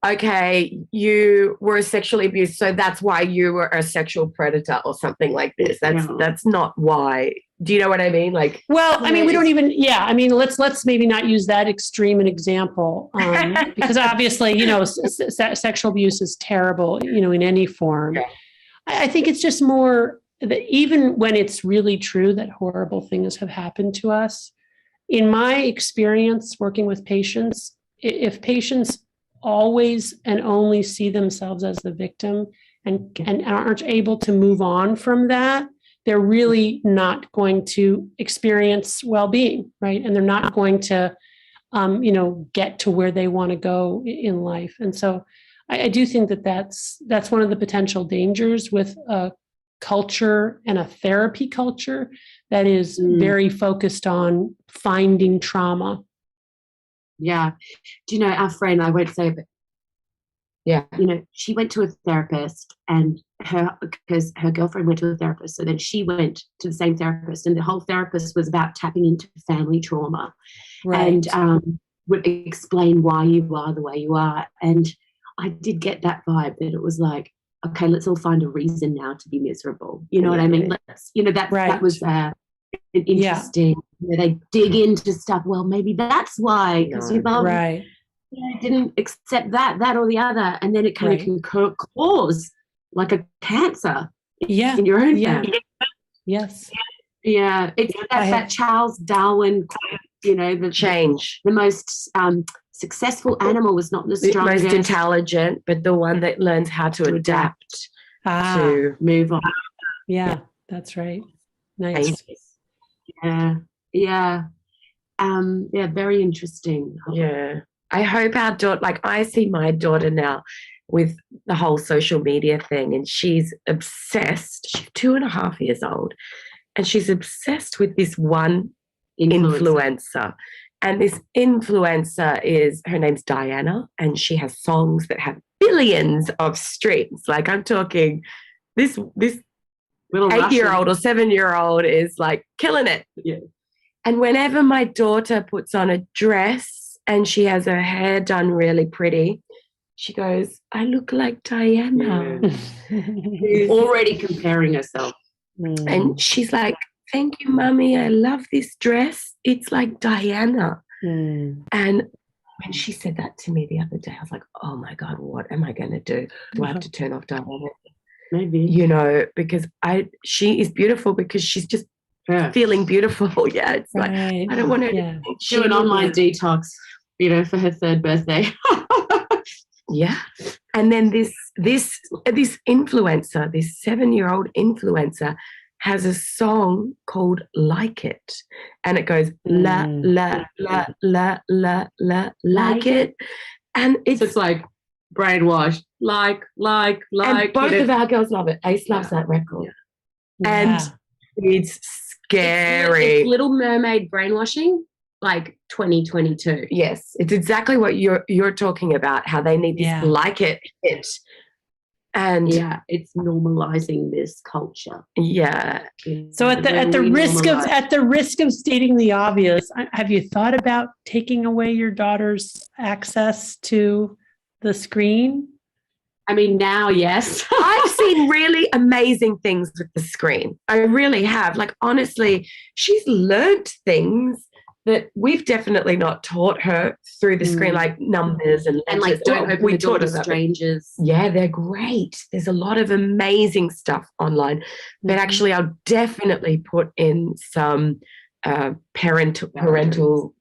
okay, you were sexually abused, so that's why you were a sexual predator or something like this. That's not why Do you know what I mean? Like, well, I mean, we don't even, I mean, let's maybe not use that extreme an example, because obviously, you know, sexual abuse is terrible, you know, in any form. Yeah. I think it's just more that even when it's really true that horrible things have happened to us, in my experience working with patients, if patients always and only see themselves as the victim and aren't able to move on from that, they're really not going to experience well-being, right? And they're not going to, you know, get to where they want to go in life. And so I do think that that's one of the potential dangers with a culture and a therapy culture that is very focused on finding trauma. Yeah. Do you know, our friend, I won't say, but you know, she went to a therapist, and because her girlfriend went to a therapist, so then she went to the same therapist, and the whole therapist was about tapping into family trauma, and would explain why you are the way you are. And I did get that vibe that it was like, okay, let's all find a reason now to be miserable. You know what I mean? Let's, you know, that was interesting. You know, they dig into stuff. Well, maybe that's why, because your mum didn't accept that or the other, and then it kind of can cause like a cancer in your own family. Yes. Yeah, it's that Charles Darwin quote, you know, the most successful animal was not the strongest, most intelligent, but the one that learns how to adapt to move on. Yeah, that's right. Nice. Yeah, very interesting. Yeah. I hope our daughter, like I see my daughter now with the whole social media thing, and she's obsessed. She's 2.5 years old, and she's obsessed with this one influencer. And this influencer her name's Diana, and she has songs that have billions of streams. Like I'm talking this little 8-year-old or 7-year-old is like killing it. Yeah. And whenever my daughter puts on a dress and she has her hair done really pretty, she goes, I look like Diana. Already comparing herself. And she's like, thank you, Mummy. I love this dress. It's like Diana. And when she said that to me the other day, I was like, oh, my God, what am I going to do? Do I have to turn off Diana? Maybe. You know, because she is beautiful because she's just feeling beautiful. Yeah, it's like, I don't want her to do an online detox, you know, for her 3rd birthday. Yeah. And then this influencer, this 7-year-old influencer, has a song called Like It. And it goes, la, la, la, la, la, la, like it. And it's like brainwashed, like. And both of our girls love it. Ace loves that record. And it's scary. It's Little Mermaid brainwashing, like 2022. Yes, it's exactly what you're talking about, how they need this like it. And it's normalizing this culture. Yeah. So at the risk of stating the obvious, have you thought about taking away your daughter's access to the screen? I mean, now, yes. I've seen really amazing things with the screen. I really have. Like, honestly, she's learned things that we've definitely not taught her through the screen, like numbers and like don't open the door to strangers. Yeah, they're great. There's a lot of amazing stuff online. But actually, I'll definitely put in some parental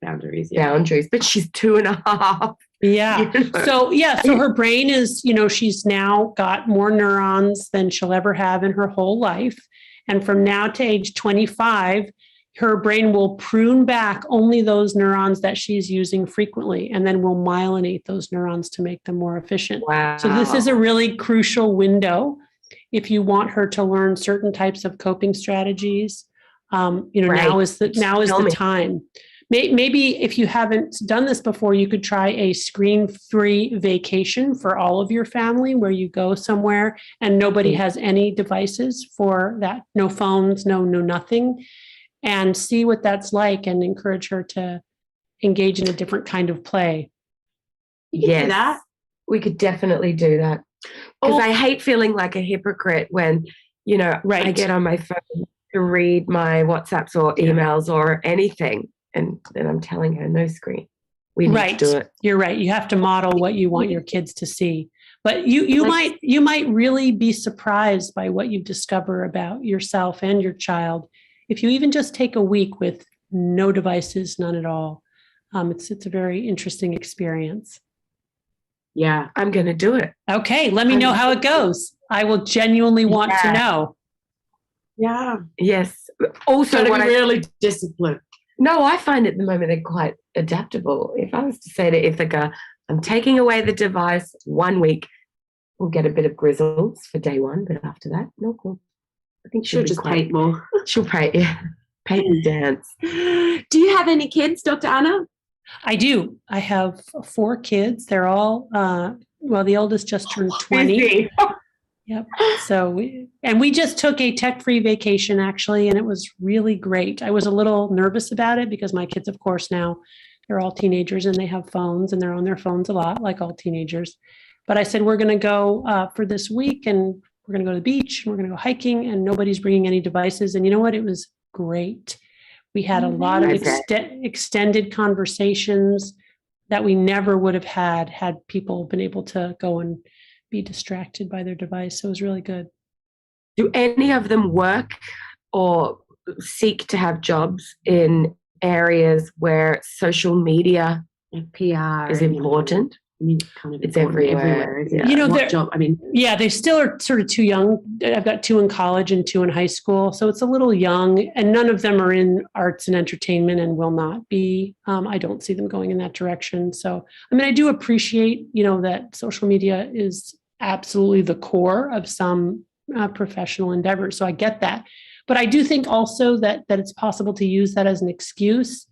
boundaries. But she's 2.5. Yeah. You know? So her brain is, you know, she's now got more neurons than she'll ever have in her whole life. And from now to age 25, her brain will prune back only those neurons that she's using frequently, and then will myelinate those neurons to make them more efficient. Wow. So this is a really crucial window if you want her to learn certain types of coping strategies. You know, now is the time. Maybe if you haven't done this before, you could try a screen-free vacation for all of your family, where you go somewhere and nobody has any devices for that, no phones, no nothing, and see what that's like, and encourage her to engage in a different kind of play. Yes, we could definitely do that. Because I hate feeling like a hypocrite when, you know, I get on my phone to read my WhatsApps or emails or anything. And then I'm telling her, no screen. We need to do it. You're right. You have to model what you want your kids to see. But you might really be surprised by what you discover about yourself and your child if you even just take a week with no devices, none at all. It's a very interesting experience. Yeah, I'm going to do it. Okay, let me know how it goes. I will genuinely want to know. Yeah. Yes. Also, really disciplined. No, I find at the moment they're quite adaptable. If I was to say to Ithaca, I'm taking away the device 1 week, we'll get a bit of grizzles for day one, but after that, no, cool. I think she'll just paint more. She'll paint, paint and dance. Do you have any kids, Dr. Anna? I do. I have 4 kids. They're all, the oldest just turned 20. Yep. So we just took a tech-free vacation actually, and it was really great. I was a little nervous about it because my kids, of course, now they're all teenagers and they have phones and they're on their phones a lot, like all teenagers. But I said, we're going to go for this week and we're going to go to the beach and we're going to go hiking and nobody's bringing any devices. And you know what? It was great. We had a lot of extended conversations that we never would have had people been able to go and be distracted by their device. So it was really good. Do any of them work or seek to have jobs in areas where social media PR is important? I mean, kind of it's everywhere. Isn't it? What job? I mean, they still are sort of too young. I've got 2 in college and 2 in high school. So it's a little young, and none of them are in arts and entertainment and will not be. I don't see them going in that direction. So, I mean, I do appreciate, that social media is absolutely the core of some professional endeavors. So I get that. But I do think also that it's possible to use that as an excuse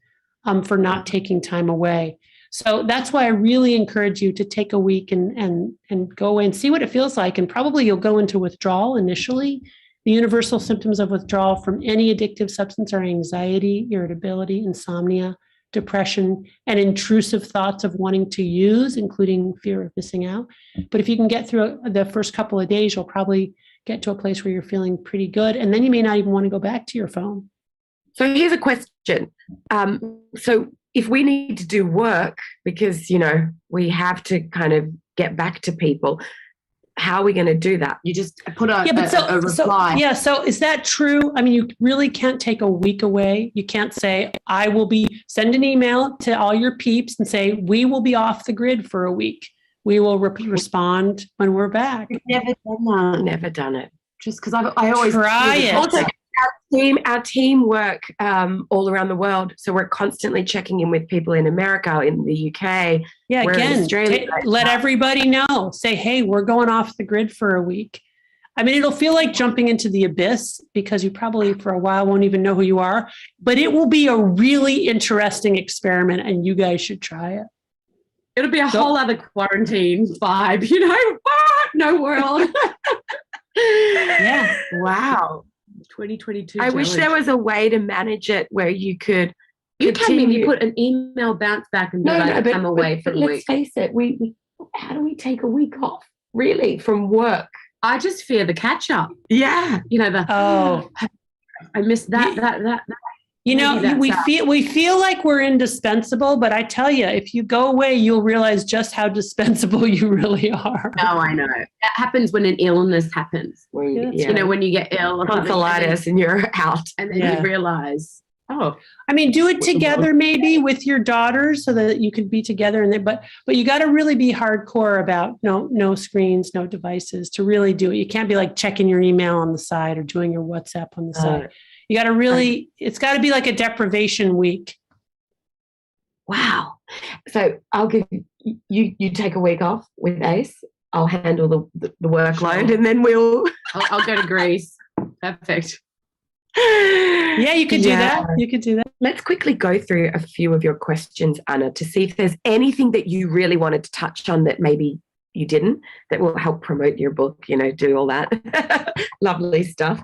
for not taking time away. So that's why I really encourage you to take a week and go away and see what it feels like. And probably you'll go into withdrawal initially. The universal symptoms of withdrawal from any addictive substance are anxiety, irritability, insomnia, depression, and intrusive thoughts of wanting to use, including fear of missing out. But if you can get through the first couple of days, you'll probably get to a place where you're feeling pretty good. And then you may not even want to go back to your phone. So here's a question. So if we need to do work because, we have to kind of get back to people, how are we going to do that? You just put a reply. So is that true? I mean, you really can't take a week away. You can't say, send an email to all your peeps and say, we will be off the grid for a week. We will respond when we're back. Never done that. Never done it. Just because I always try it. Also, our team work all around the world. So we're constantly checking in with people in America, in the UK. Yeah, again, let everybody know. Say, hey, we're going off the grid for a week. I mean, it'll feel like jumping into the abyss because you probably for a while won't even know who you are, but it will be a really interesting experiment and you guys should try it. It'll be a whole other quarantine vibe, what? No world. Yeah. Wow. 2022 I wish there was a way to manage it where you could you put an email bounce back and I'm away for a week. Let's face it, we how do we take a week off really from work? I just fear the catch up. Yeah. I missed that. We feel like we're indispensable, but I tell you, if you go away, you'll realize just how dispensable you really are. No, I know. That happens when an illness happens. When you get ill. Tonsillitis and you're out. And then you realize, do it together maybe with your daughters so that you can be together. But you got to really be hardcore about no screens, no devices to really do it. You can't be like checking your email on the side or doing your WhatsApp on the side. You got to really, it's got to be like a deprivation week. Wow. So I'll give you take a week off with Ace. I'll handle the workload and then I'll go to Greece. Perfect. Yeah, you could do that. You could do that. Let's quickly go through a few of your questions, Anna, to see if there's anything that you really wanted to touch on that maybe you didn't, that will help promote your book, do all that lovely stuff.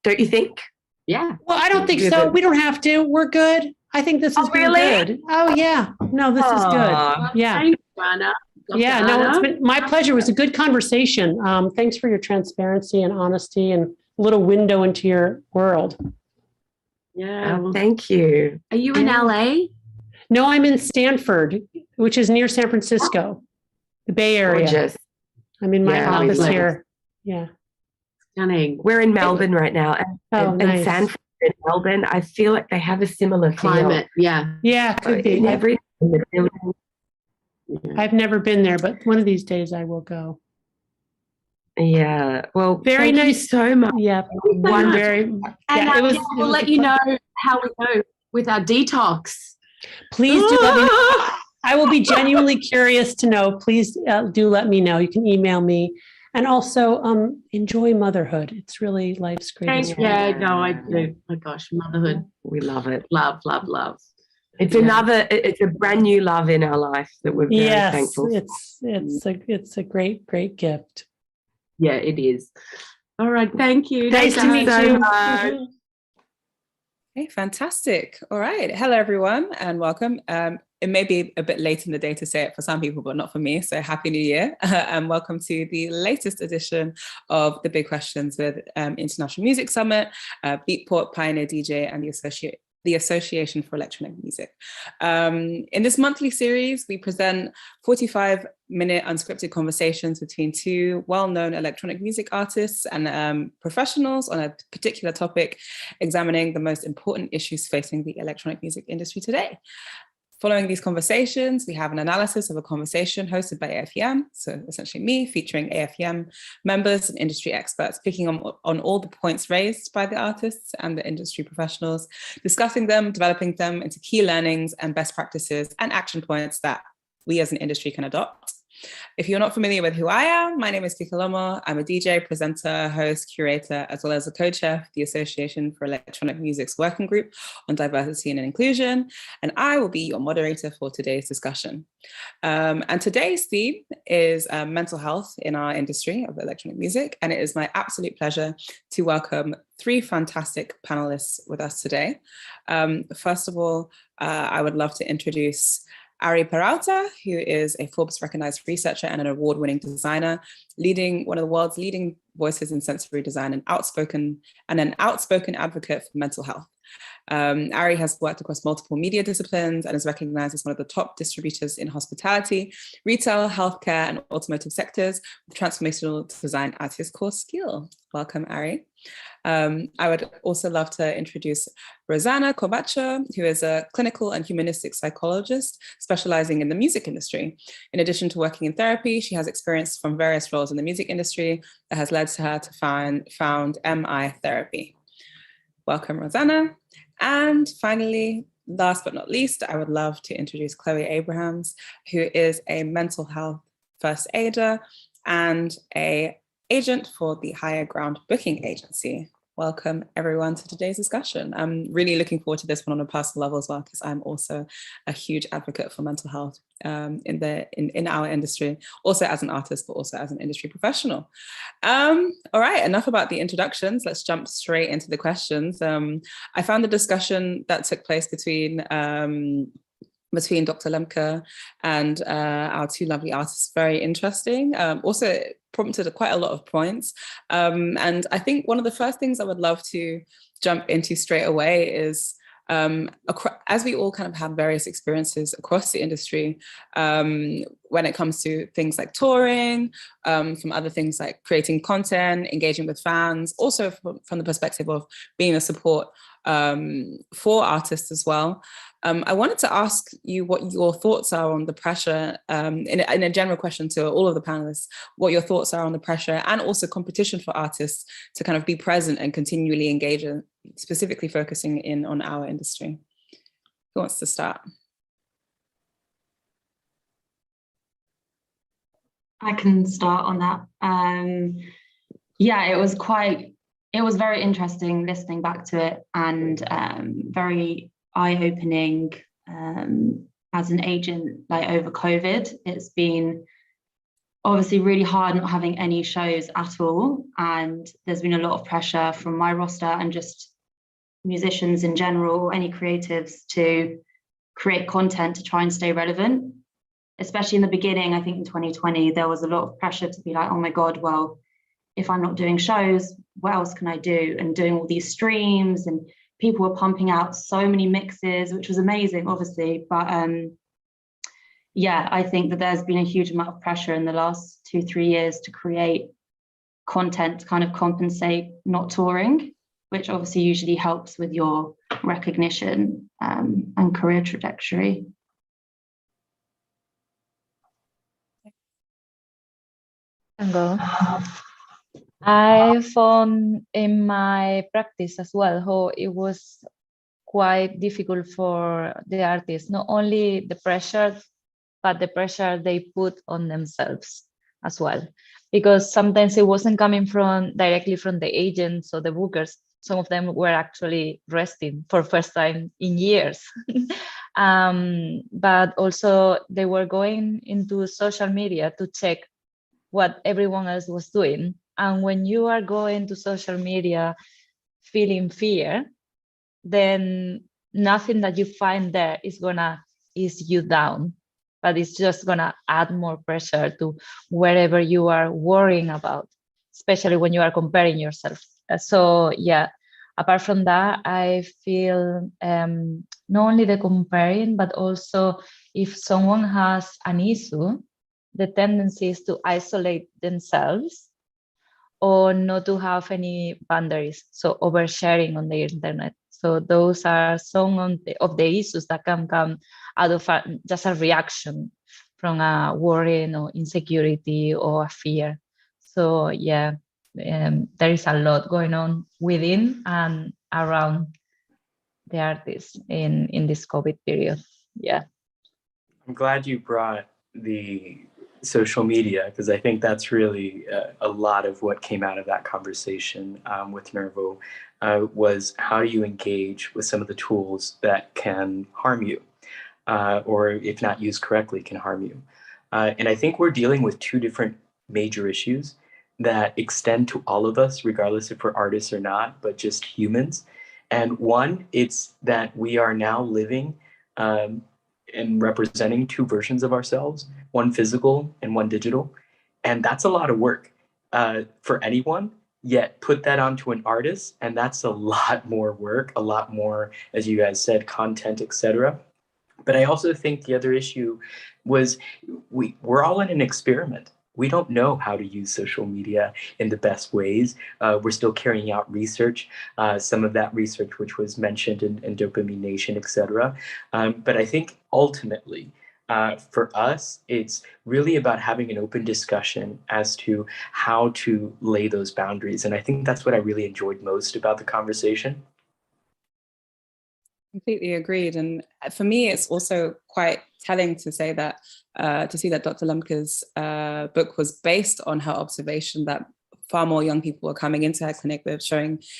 Don't you think? Yeah. Well, I don't think so. We don't have to. We're good. I think this is good. Oh, yeah. No, this is good. Yeah. Thanks, Anna. It's been my pleasure. It was a good conversation. Thanks for your transparency and honesty and little window into your world. Yeah. Thank you. Are you in LA? No, I'm in Stanford, which is near San Francisco, the Bay Area. Gorgeous. I'm in my office here. Yeah. Stunning. We're in Melbourne right now. And nice. Stanford and Melbourne, I feel like they have a similar climate. Feel. Yeah, could be. In the building. I've never been there, but one of these days I will go. Yeah. Well, very nice. You so much. Yeah. We'll let you know how we go with our detox. Please do let me know. I will be genuinely curious to know. Please do let me know. You can email me. And also enjoy motherhood. It's really life's greatest. Yeah, no, I do. Oh my gosh, motherhood. We love it. Love, love, love. It's it's a brand new love in our life that we're very thankful for. It's a great, great gift. Yeah, it is. All right, thank you. Nice to meet you. Okay, fantastic. All right. Hello, everyone, and welcome. It may be a bit late in the day to say it for some people, but not for me. So Happy New Year and welcome to the latest edition of The Big Questions with International Music Summit, Beatport, Pioneer DJ, and the Association for Electronic Music. In this monthly series, we present 45-minute unscripted conversations between two well-known electronic music artists and professionals on a particular topic, examining the most important issues facing the electronic music industry today. Following these conversations, we have an analysis of a conversation hosted by AFEM, so essentially me, featuring AFEM members and industry experts, picking on all the points raised by the artists and the industry professionals, discussing them, developing them into key learnings and best practices and action points that we as an industry can adopt. If you're not familiar with who I am, my name is Kikelomo. I'm a DJ, presenter, host, curator, as well as a co-chair of the Association for Electronic Music's Working Group on Diversity and Inclusion, and I will be your moderator for today's discussion. And today's theme is mental health in our industry of electronic music, and it is my absolute pleasure to welcome three fantastic panelists with us today. First of all, I would love to introduce Ari Peralta, who is a Forbes recognized researcher and an award-winning designer, leading one of the world's leading voices in sensory design and an outspoken advocate for mental health. Ari has worked across multiple media disciplines and is recognized as one of the top distributors in hospitality, retail, healthcare, and automotive sectors, with transformational design as his core skill. Welcome, Ari. I would also love to introduce Rosana Corbacho, who is a clinical and humanistic psychologist specializing in the music industry. In addition to working in therapy, she has experience from various roles in the music industry that has led her to found MI Therapy. Welcome, Rosana. And finally, last but not least, I would love to introduce Chloé Abrahams, who is a mental health first aider and an agent for the Higher Ground Booking Agency. Welcome everyone to today's discussion. I'm really looking forward to this one on a personal level as well, because I'm also a huge advocate for mental health in our industry, also as an artist, but also as an industry professional. All right, enough about the introductions. Let's jump straight into the questions. I found the discussion that took place between Dr. Lembke and our two lovely artists very interesting. Also prompted quite a lot of points. And I think one of the first things I would love to jump into straight away is, as we all kind of have various experiences across the industry, when it comes to things like touring, from other things like creating content, engaging with fans, also from the perspective of being a support for artists as well. I wanted to ask you what your thoughts are on the pressure, in a general question to all of the panelists, what your thoughts are on the pressure and also competition for artists to kind of be present and continually engage in, specifically focusing in on our industry. Who wants to start? I can start on that. Yeah, it was very interesting listening back to it, and very eye-opening as an agent, like over COVID. It's been obviously really hard not having any shows at all, and there's been a lot of pressure from my roster and just musicians in general, any creatives, to create content to try and stay relevant. Especially in the beginning, I think in 2020, there was a lot of pressure to be like, oh my God, well, if I'm not doing shows, what else can I do? And doing all these streams, and people were pumping out so many mixes, which was amazing, obviously. But yeah, I think that there's been a huge amount of pressure in the last 2-3 years to create content to kind of compensate not touring, which obviously usually helps with your recognition and career trajectory. I found in my practice as well how it was quite difficult for the artists, not only the pressure, but the pressure they put on themselves as well. Because sometimes it wasn't coming directly from the agents or the bookers. Some of them were actually resting for first time in years. But also they were going into social media to check what everyone else was doing. And when you are going to social media feeling fear, then nothing that you find there is gonna ease you down, but it's just gonna add more pressure to wherever you are worrying about, especially when you are comparing yourself. So yeah, apart from that, I feel not only the comparing, but also if someone has an issue, the tendency is to isolate themselves or not to have any boundaries. So oversharing on the internet. So those are some of the issues that can come out of just a reaction from a worry or insecurity or a fear. So yeah, there is a lot going on within and around the artists in this COVID period. Yeah. I'm glad you brought the social media, because I think that's really a lot of what came out of that conversation with Nervo was how do you engage with some of the tools that can harm you, or if not used correctly, can harm you. And I think we're dealing with two different major issues that extend to all of us, regardless if we're artists or not, but just humans. And one, it's that we are now living and representing two versions of ourselves, one physical and one digital. And that's a lot of work for anyone, yet put that onto an artist, and that's a lot more work, a lot more, as you guys said, content, etc. But I also think the other issue was we're all in an experiment. We don't know how to use social media in the best ways. We're still carrying out research, some of that research which was mentioned in Dopamine Nation, etc. But I think ultimately, for us, it's really about having an open discussion as to how to lay those boundaries. And I think that's what I really enjoyed most about the conversation. Completely agreed. And for me, it's also quite telling to say that, to see that Dr. Lembke's book was based on her observation that far more young people were coming into her clinic with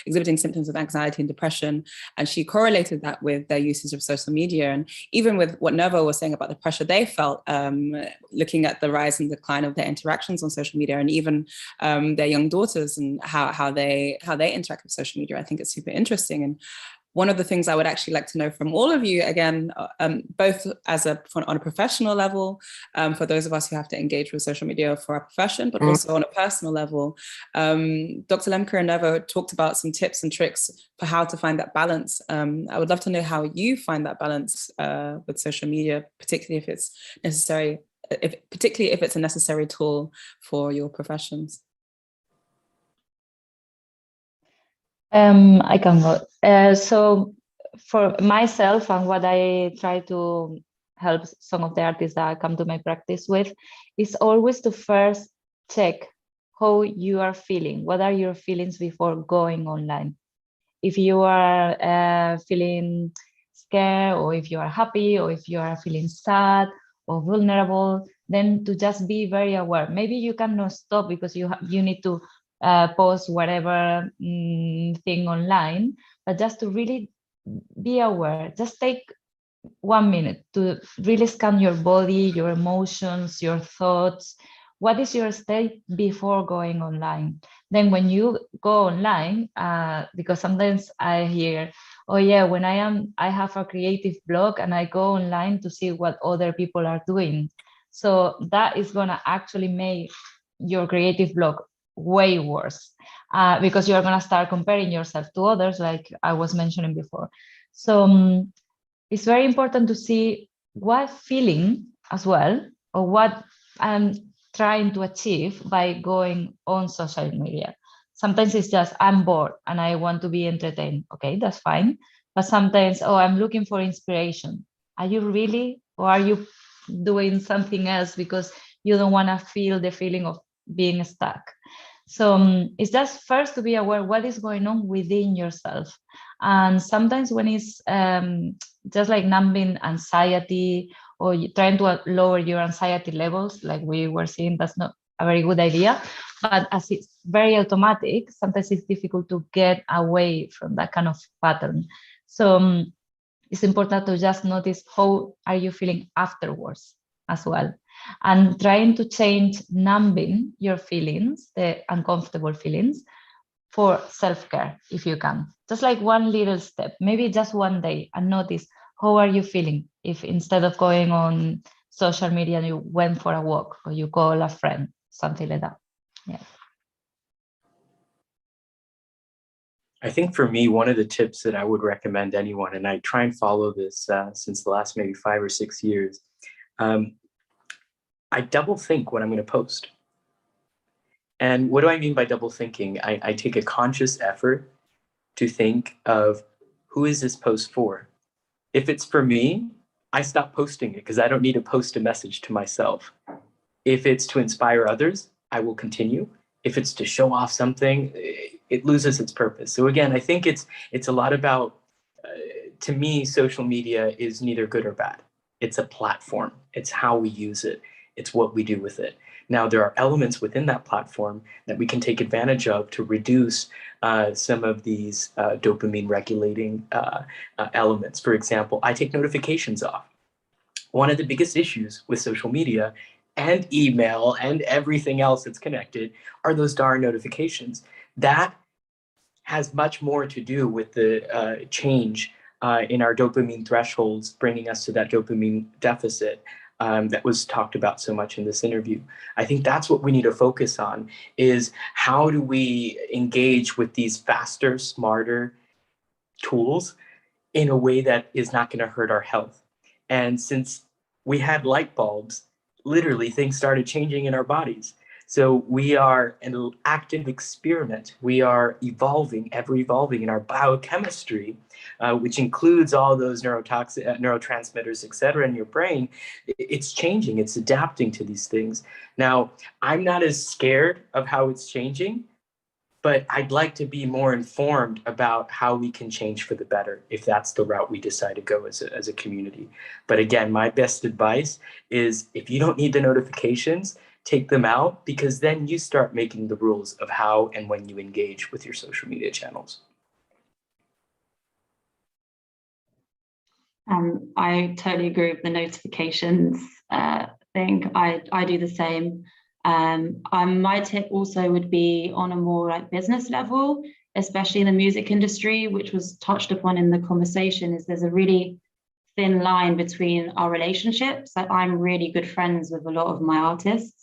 exhibiting symptoms of anxiety and depression. And she correlated that with their usage of social media. And even with what Nervo was saying about the pressure they felt, looking at the rise and decline of their interactions on social media, and even their young daughters and how they interact with social media, I think it's super interesting. And one of the things I would actually like to know from all of you, again, both on a professional level, for those of us who have to engage with social media for our profession, but also on a personal level. Dr. Lembke and Nervo talked about some tips and tricks for how to find that balance. I would love to know how you find that balance with social media, particularly if it's necessary, particularly if it's a necessary tool for your professions. I can go. So for myself and what I try to help some of the artists that I come to my practice with is always to first check how you are feeling. What are your feelings before going online? If you are feeling scared, or if you are happy, or if you are feeling sad or vulnerable, then to just be very aware. Maybe you cannot stop because you need to post whatever thing online, but just to really be aware. Just take 1 minute to really scan your body, your emotions, your thoughts. What is your state before going online? Then when you go online, because sometimes I hear, oh yeah, when I have a creative block and I go online to see what other people are doing. So that is gonna actually make your creative block way worse, because you're going to start comparing yourself to others, like I was mentioning before. So it's very important to see what feeling as well, or what I'm trying to achieve by going on social media. Sometimes it's just, I'm bored and I want to be entertained. Okay, that's fine. But sometimes, oh, I'm looking for inspiration. Are you really, or are you doing something else because you don't want to feel the feeling of being stuck? So it's just first to be aware what is going on within yourself. And sometimes when it's just like numbing anxiety, or trying to lower your anxiety levels, like we were seeing, that's not a very good idea. But as it's very automatic, sometimes it's difficult to get away from that kind of pattern. So it's important to just notice how are you feeling afterwards as well. And trying to change numbing your feelings, the uncomfortable feelings, for self-care if you can. Just like one little step, maybe just one day, and notice how are you feeling if instead of going on social media you went for a walk, or you call a friend, something like that. Yeah. I think for me, one of the tips that I would recommend anyone, and I try and follow this since the last maybe 5 or 6 years, I double think what I'm going to post. And what do I mean by double thinking? I take a conscious effort to think of, who is this post for? If it's for me, I stop posting it because I don't need to post a message to myself. If it's to inspire others, I will continue. If it's to show off something, it loses its purpose. So again, I think it's a lot about, to me, social media is neither good or bad. It's a platform. It's how we use it. It's what we do with it. Now, there are elements within that platform that we can take advantage of to reduce some of these dopamine regulating elements. For example, I take notifications off. One of the biggest issues with social media and email and everything else that's connected are those darn notifications. That has much more to do with the change in our dopamine thresholds, bringing us to that dopamine deficit that was talked about so much in this interview. I think that's what we need to focus on, is how do we engage with these faster, smarter tools in a way that is not going to hurt our health. And since we had light bulbs, literally things started changing in our bodies. So we are an active experiment. We are evolving, ever evolving in our biochemistry, which includes all those neurotransmitters, et cetera, in your brain. It's changing, it's adapting to these things. Now, I'm not as scared of how it's changing, but I'd like to be more informed about how we can change for the better, if that's the route we decide to go as a community. But again, my best advice is, if you don't need the notifications, take them out, because then you start making the rules of how and when you engage with your social media channels. I totally agree with the notifications thing. I do the same. My tip also would be on a more like business level, especially in the music industry, which was touched upon in the conversation, is there's a really thin line between our relationships. Like, I'm really good friends with a lot of my artists.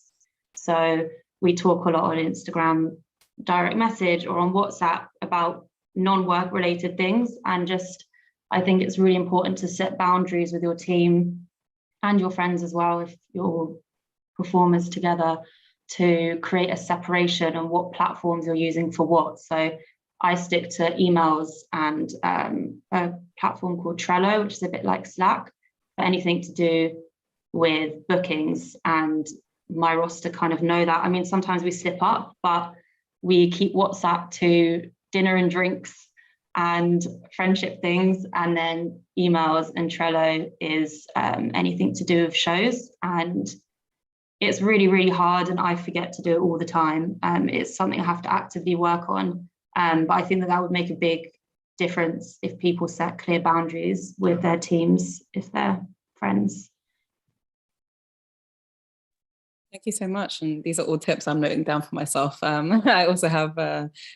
So we talk a lot on Instagram, direct message, or on WhatsApp about non-work related things. And just, I think it's really important to set boundaries with your team and your friends as well, if you're performers together, to create a separation on what platforms you're using for what. So I stick to emails and a platform called Trello, which is a bit like Slack, for anything to do with bookings, and my roster kind of know that. I mean, sometimes we slip up, but we keep WhatsApp to dinner and drinks and friendship things, and then emails and Trello is anything to do with shows. And it's really, really hard, and I forget to do it all the time. It's something I have to actively work on. But I think that would make a big difference if people set clear boundaries with their teams, if they're friends. Thank you so much. And these are all tips I'm noting down for myself. I also have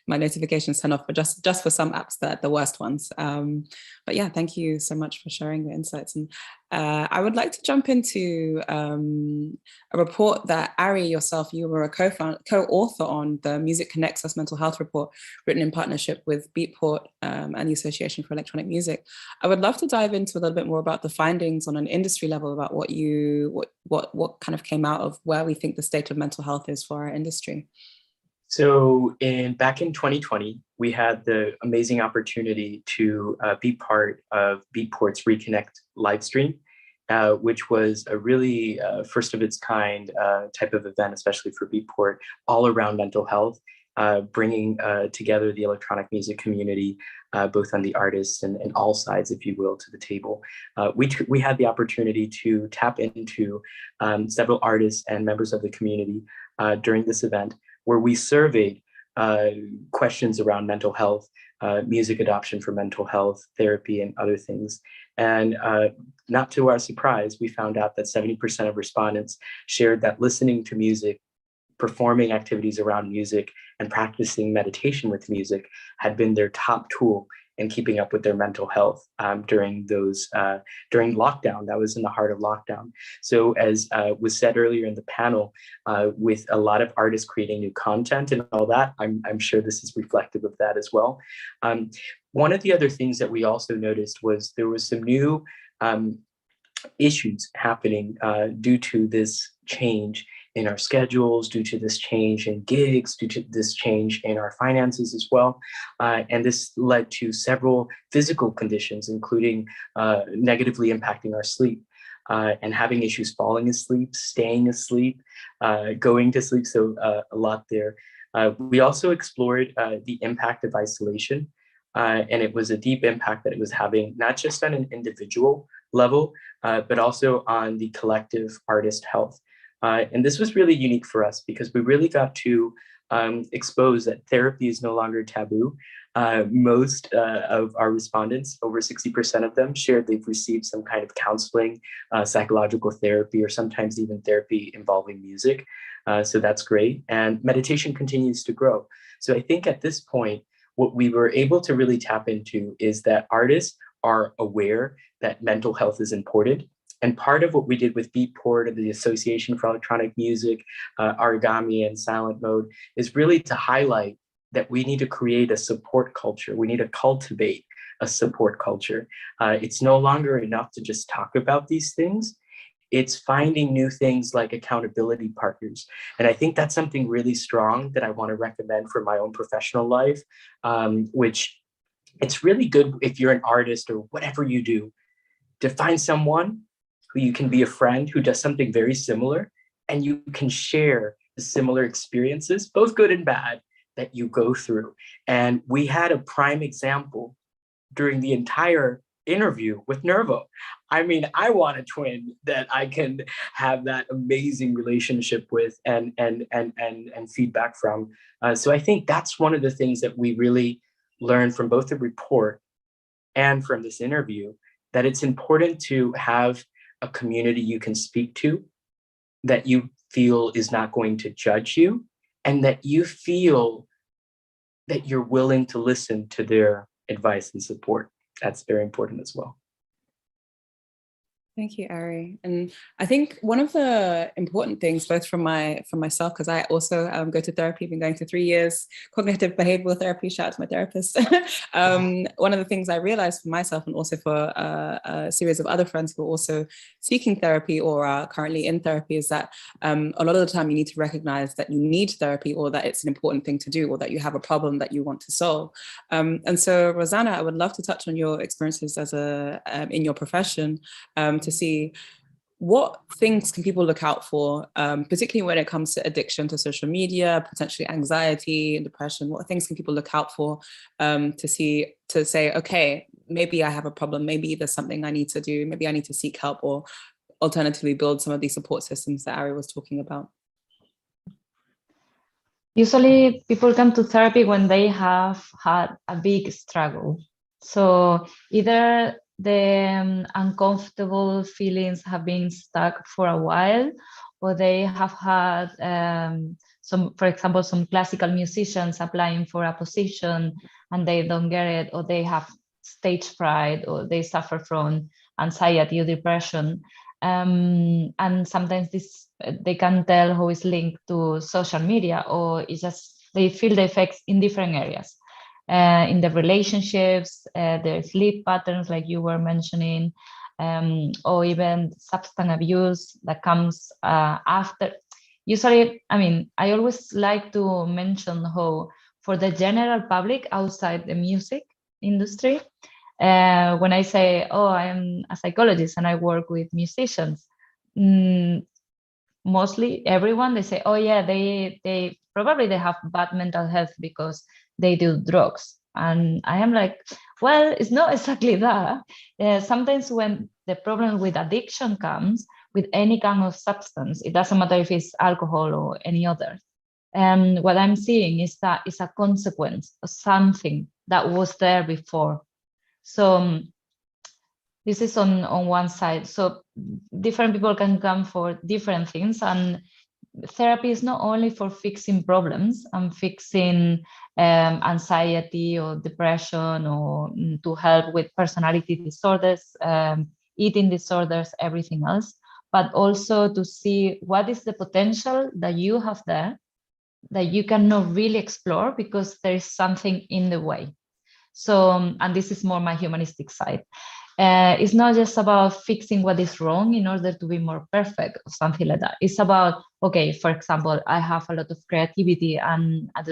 my notifications turned off, but just for some apps, that the worst ones. But yeah, thank you so much for sharing your insights. And I would like to jump into a report that Ari, yourself, you were a co-author on, the Music Connects Us Mental Health Report, written in partnership with Beatport and the Association for Electronic Music. I would love to dive into a little bit more about the findings on an industry level, about what kind of came out of where we think the state of mental health is for our industry. So back in 2020, we had the amazing opportunity to be part of Beatport's Reconnect live stream, which was a really first of its kind type of event, especially for Beatport, all around mental health, bringing together the electronic music community, both on the artists and all sides, if you will, to the table. We had the opportunity to tap into several artists and members of the community during this event, where we surveyed questions around mental health, music adoption for mental health, therapy, and other things. And not to our surprise, we found out that 70% of respondents shared that listening to music, performing activities around music, and practicing meditation with music had been their top tool in keeping up with their mental health during lockdown. That was in the heart of lockdown. So as was said earlier in the panel, with a lot of artists creating new content and all that, I'm sure this is reflective of that as well. One of the other things that we also noticed was there was some new issues happening due to this change in our schedules, due to this change in gigs, due to this change in our finances as well. And this led to several physical conditions, including negatively impacting our sleep and having issues falling asleep, staying asleep, going to sleep, so a lot there. We also explored the impact of isolation, and it was a deep impact that it was having, not just on an individual level, but also on the collective artist health. And this was really unique for us because we really got to expose that therapy is no longer taboo. Most of our respondents, over 60% of them, shared they've received some kind of counseling, psychological therapy, or sometimes even therapy involving music. So that's great. And meditation continues to grow. So I think at this point, what we were able to really tap into is that artists are aware that mental health is important. And part of what we did with Beatport and the Association for Electronic Music, Arigami, and Silent Mode is really to highlight that we need to create a support culture. We need to cultivate a support culture. It's no longer enough to just talk about these things. It's finding new things like accountability partners. And I think that's something really strong that I want to recommend for my own professional life, which it's really good if you're an artist or whatever you do, to find someone who you can be a friend who does something very similar, and you can share the similar experiences, both good and bad, that you go through. And we had a prime example during the entire interview with Nervo. I mean, I want a twin that I can have that amazing relationship with and feedback from. So I think that's one of the things that we really learned from both the report and from this interview, that it's important to have a community you can speak to, that you feel is not going to judge you, and that you feel that you're willing to listen to their advice and support. That's very important as well. Thank you, Ari. And I think one of the important things, both from myself, because I also go to therapy, been going to 3 years, cognitive behavioral therapy, shout out to my therapist. One of the things I realized for myself, and also for a series of other friends who are also seeking therapy or are currently in therapy, is that a lot of the time you need to recognize that you need therapy, or that it's an important thing to do, or that you have a problem that you want to solve. And so, Rosana, I would love to touch on your experiences as in your profession, to see what things can people look out for, particularly when it comes to addiction to social media, potentially anxiety and depression. What things can people look out for to say, okay, maybe I have a problem, maybe there's something I need to do, maybe I need to seek help, or alternatively build some of these support systems that Ari was talking about? Usually people come to therapy when they have had a big struggle. So either the uncomfortable feelings have been stuck for a while, or they have had for example, some classical musicians applying for a position and they don't get it, or they have stage fright, or they suffer from anxiety or depression. And sometimes they can tell how it's linked to social media, or it's just they feel the effects in different areas, in the relationships, their sleep patterns, like you were mentioning, or even substance abuse that comes after. Usually, I mean, I always like to mention how for the general public outside the music industry, when I say, oh, I am a psychologist and I work with musicians, mostly everyone, they say, oh yeah, they probably they have bad mental health because they do drugs. And I am like, well, it's not exactly that. Sometimes when the problem with addiction comes with any kind of substance, it doesn't matter if it's alcohol or any other. And what I'm seeing is that it's a consequence of something that was there before. So this is on one side. So different people can come for different things, and therapy is not only for fixing problems and fixing anxiety or depression, or to help with personality disorders, eating disorders, everything else, but also to see what is the potential that you have there that you cannot really explore because there is something in the way. So, and this is more my humanistic side. It's not just about fixing what is wrong in order to be more perfect or something like that. It's about, okay, for example, I have a lot of creativity and a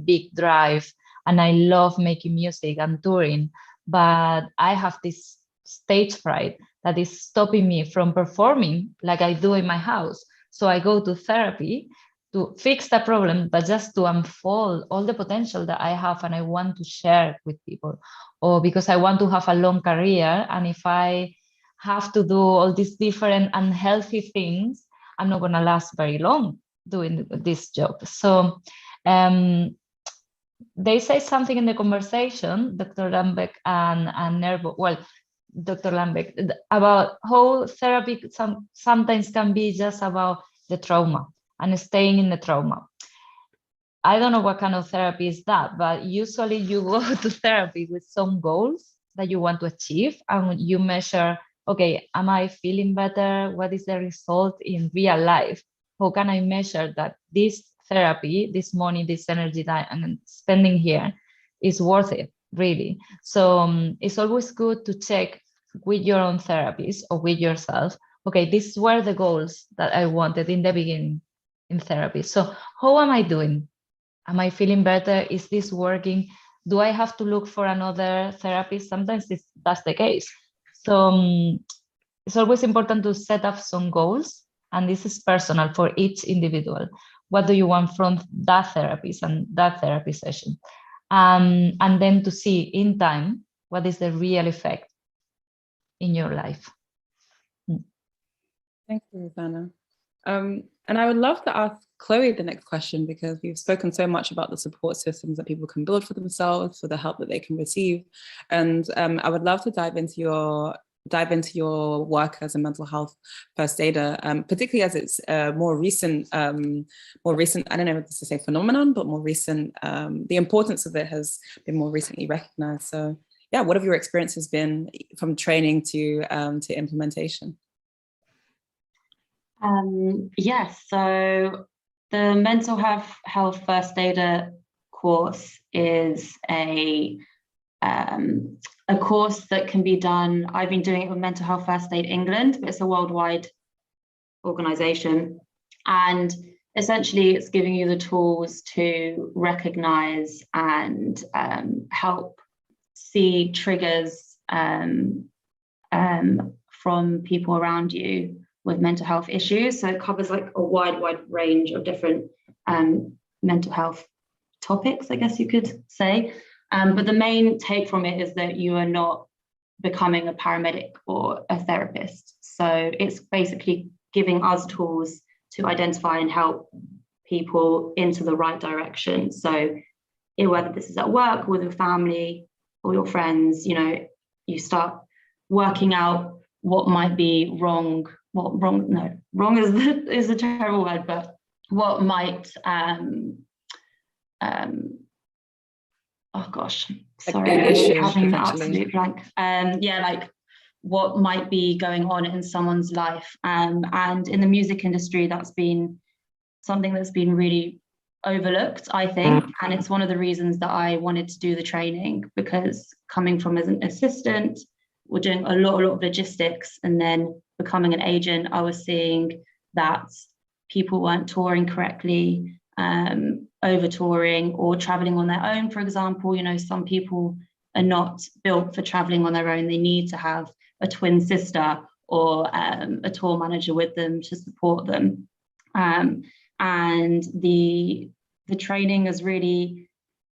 big drive, and I love making music and touring, but I have this stage fright that is stopping me from performing like I do in my house. So I go to therapy to fix the problem, but just to unfold all the potential that I have and I want to share with people, or because I want to have a long career. And if I have to do all these different unhealthy things, I'm not going to last very long doing this job. So they say something in the conversation, Dr. Lembke and Nervo, well, Dr. Lembke, about how therapy sometimes can be just about the trauma and staying in the trauma. I don't know what kind of therapy is that, but usually you go to therapy with some goals that you want to achieve, and you measure, okay, am I feeling better? What is the result in real life? How can I measure that this therapy, this money, this energy that I'm spending here is worth it, really? So it's always good to check with your own therapist or with yourself, okay, these were the goals that I wanted in the beginning in therapy. So how am I doing? Am I feeling better? Is this working? Do I have to look for another therapist? Sometimes that's the case. So it's always important to set up some goals, and this is personal for each individual. What do you want from that therapist and that therapy session? And then to see in time, what is the real effect in your life? Thank you, Rosana. And I would love to ask Chloé the next question, because we've spoken so much about the support systems that people can build for themselves, for the help that they can receive. And I would love to dive into your work as a mental health first aider, particularly as it's more recent, I don't know if this is to say phenomenon, but more recent, the importance of it has been more recently recognized. So yeah, what have your experiences been from training to implementation? Yes, so the mental health first aider course is a course that can be done. I've been doing it with Mental Health First Aid England, but it's a worldwide organization. And essentially it's giving you the tools to recognize and help see triggers from people around you with mental health issues. So it covers like a wide range of different mental health topics, I guess you could say. But the main take from it is that you are not becoming a paramedic or a therapist. So it's basically giving us tools to identify and help people into the right direction. So whether this is at work, with your family or your friends, you start working out what might be wrong. Well, wrong is a terrible word, but what might oh gosh, like sorry, an issue, having an absolute blank. Yeah, like what might be going on in someone's life. And in the music industry, that's been something that's been really overlooked, I think. And it's one of the reasons that I wanted to do the training, because coming from as an assistant, we're doing a lot of logistics, and then becoming an agent, I was seeing that people weren't touring correctly, over touring or traveling on their own, for example. You know, some people are not built for traveling on their own. They need to have a twin sister or a tour manager with them to support them. And the training has really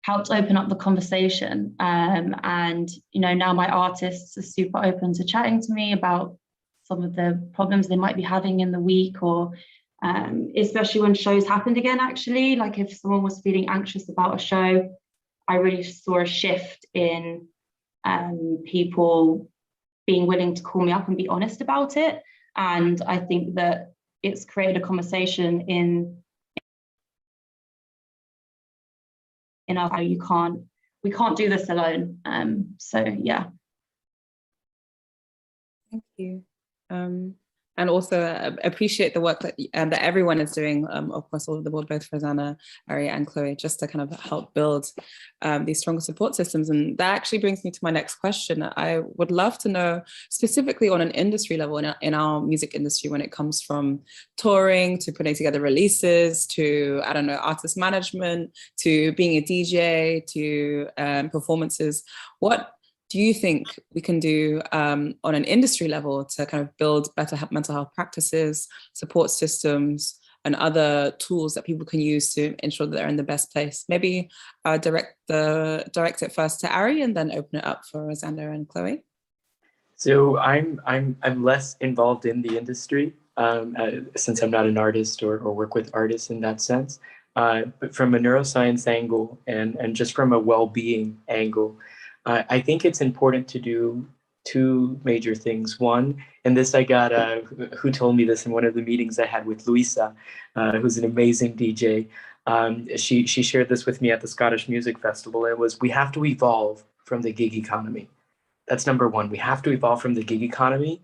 helped open up the conversation. And, you know, now my artists are super open to chatting to me about some of the problems they might be having in the week, or especially when shows happened again, actually. Like if someone was feeling anxious about a show, I really saw a shift in people being willing to call me up and be honest about it. And I think that it's created a conversation in our, we can't do this alone. So yeah. Thank you. And also appreciate the work that everyone is doing, of course, all over the world, both Rosana, Ari, and Chloé, just to kind of help build these stronger support systems. And that actually brings me to my next question. I would love to know, specifically on an industry level, in our music industry, when it comes from touring to putting together releases, to, I don't know, artist management, to being a DJ, to performances, what do you think we can do on an industry level to kind of build better mental health practices, support systems, and other tools that people can use to ensure that they're in the best place? Maybe direct it first to Ari, and then open it up for Rosana and Chloé. So I'm less involved in the industry since I'm not an artist or work with artists in that sense. But from a neuroscience angle and just from a well-being angle, I think it's important to do two major things. One, and this I got, who told me this in one of the meetings I had with Louisa, who's an amazing DJ. She shared this with me at the Scottish Music Festival. It was, we have to evolve from the gig economy. That's number one. We have to evolve from the gig economy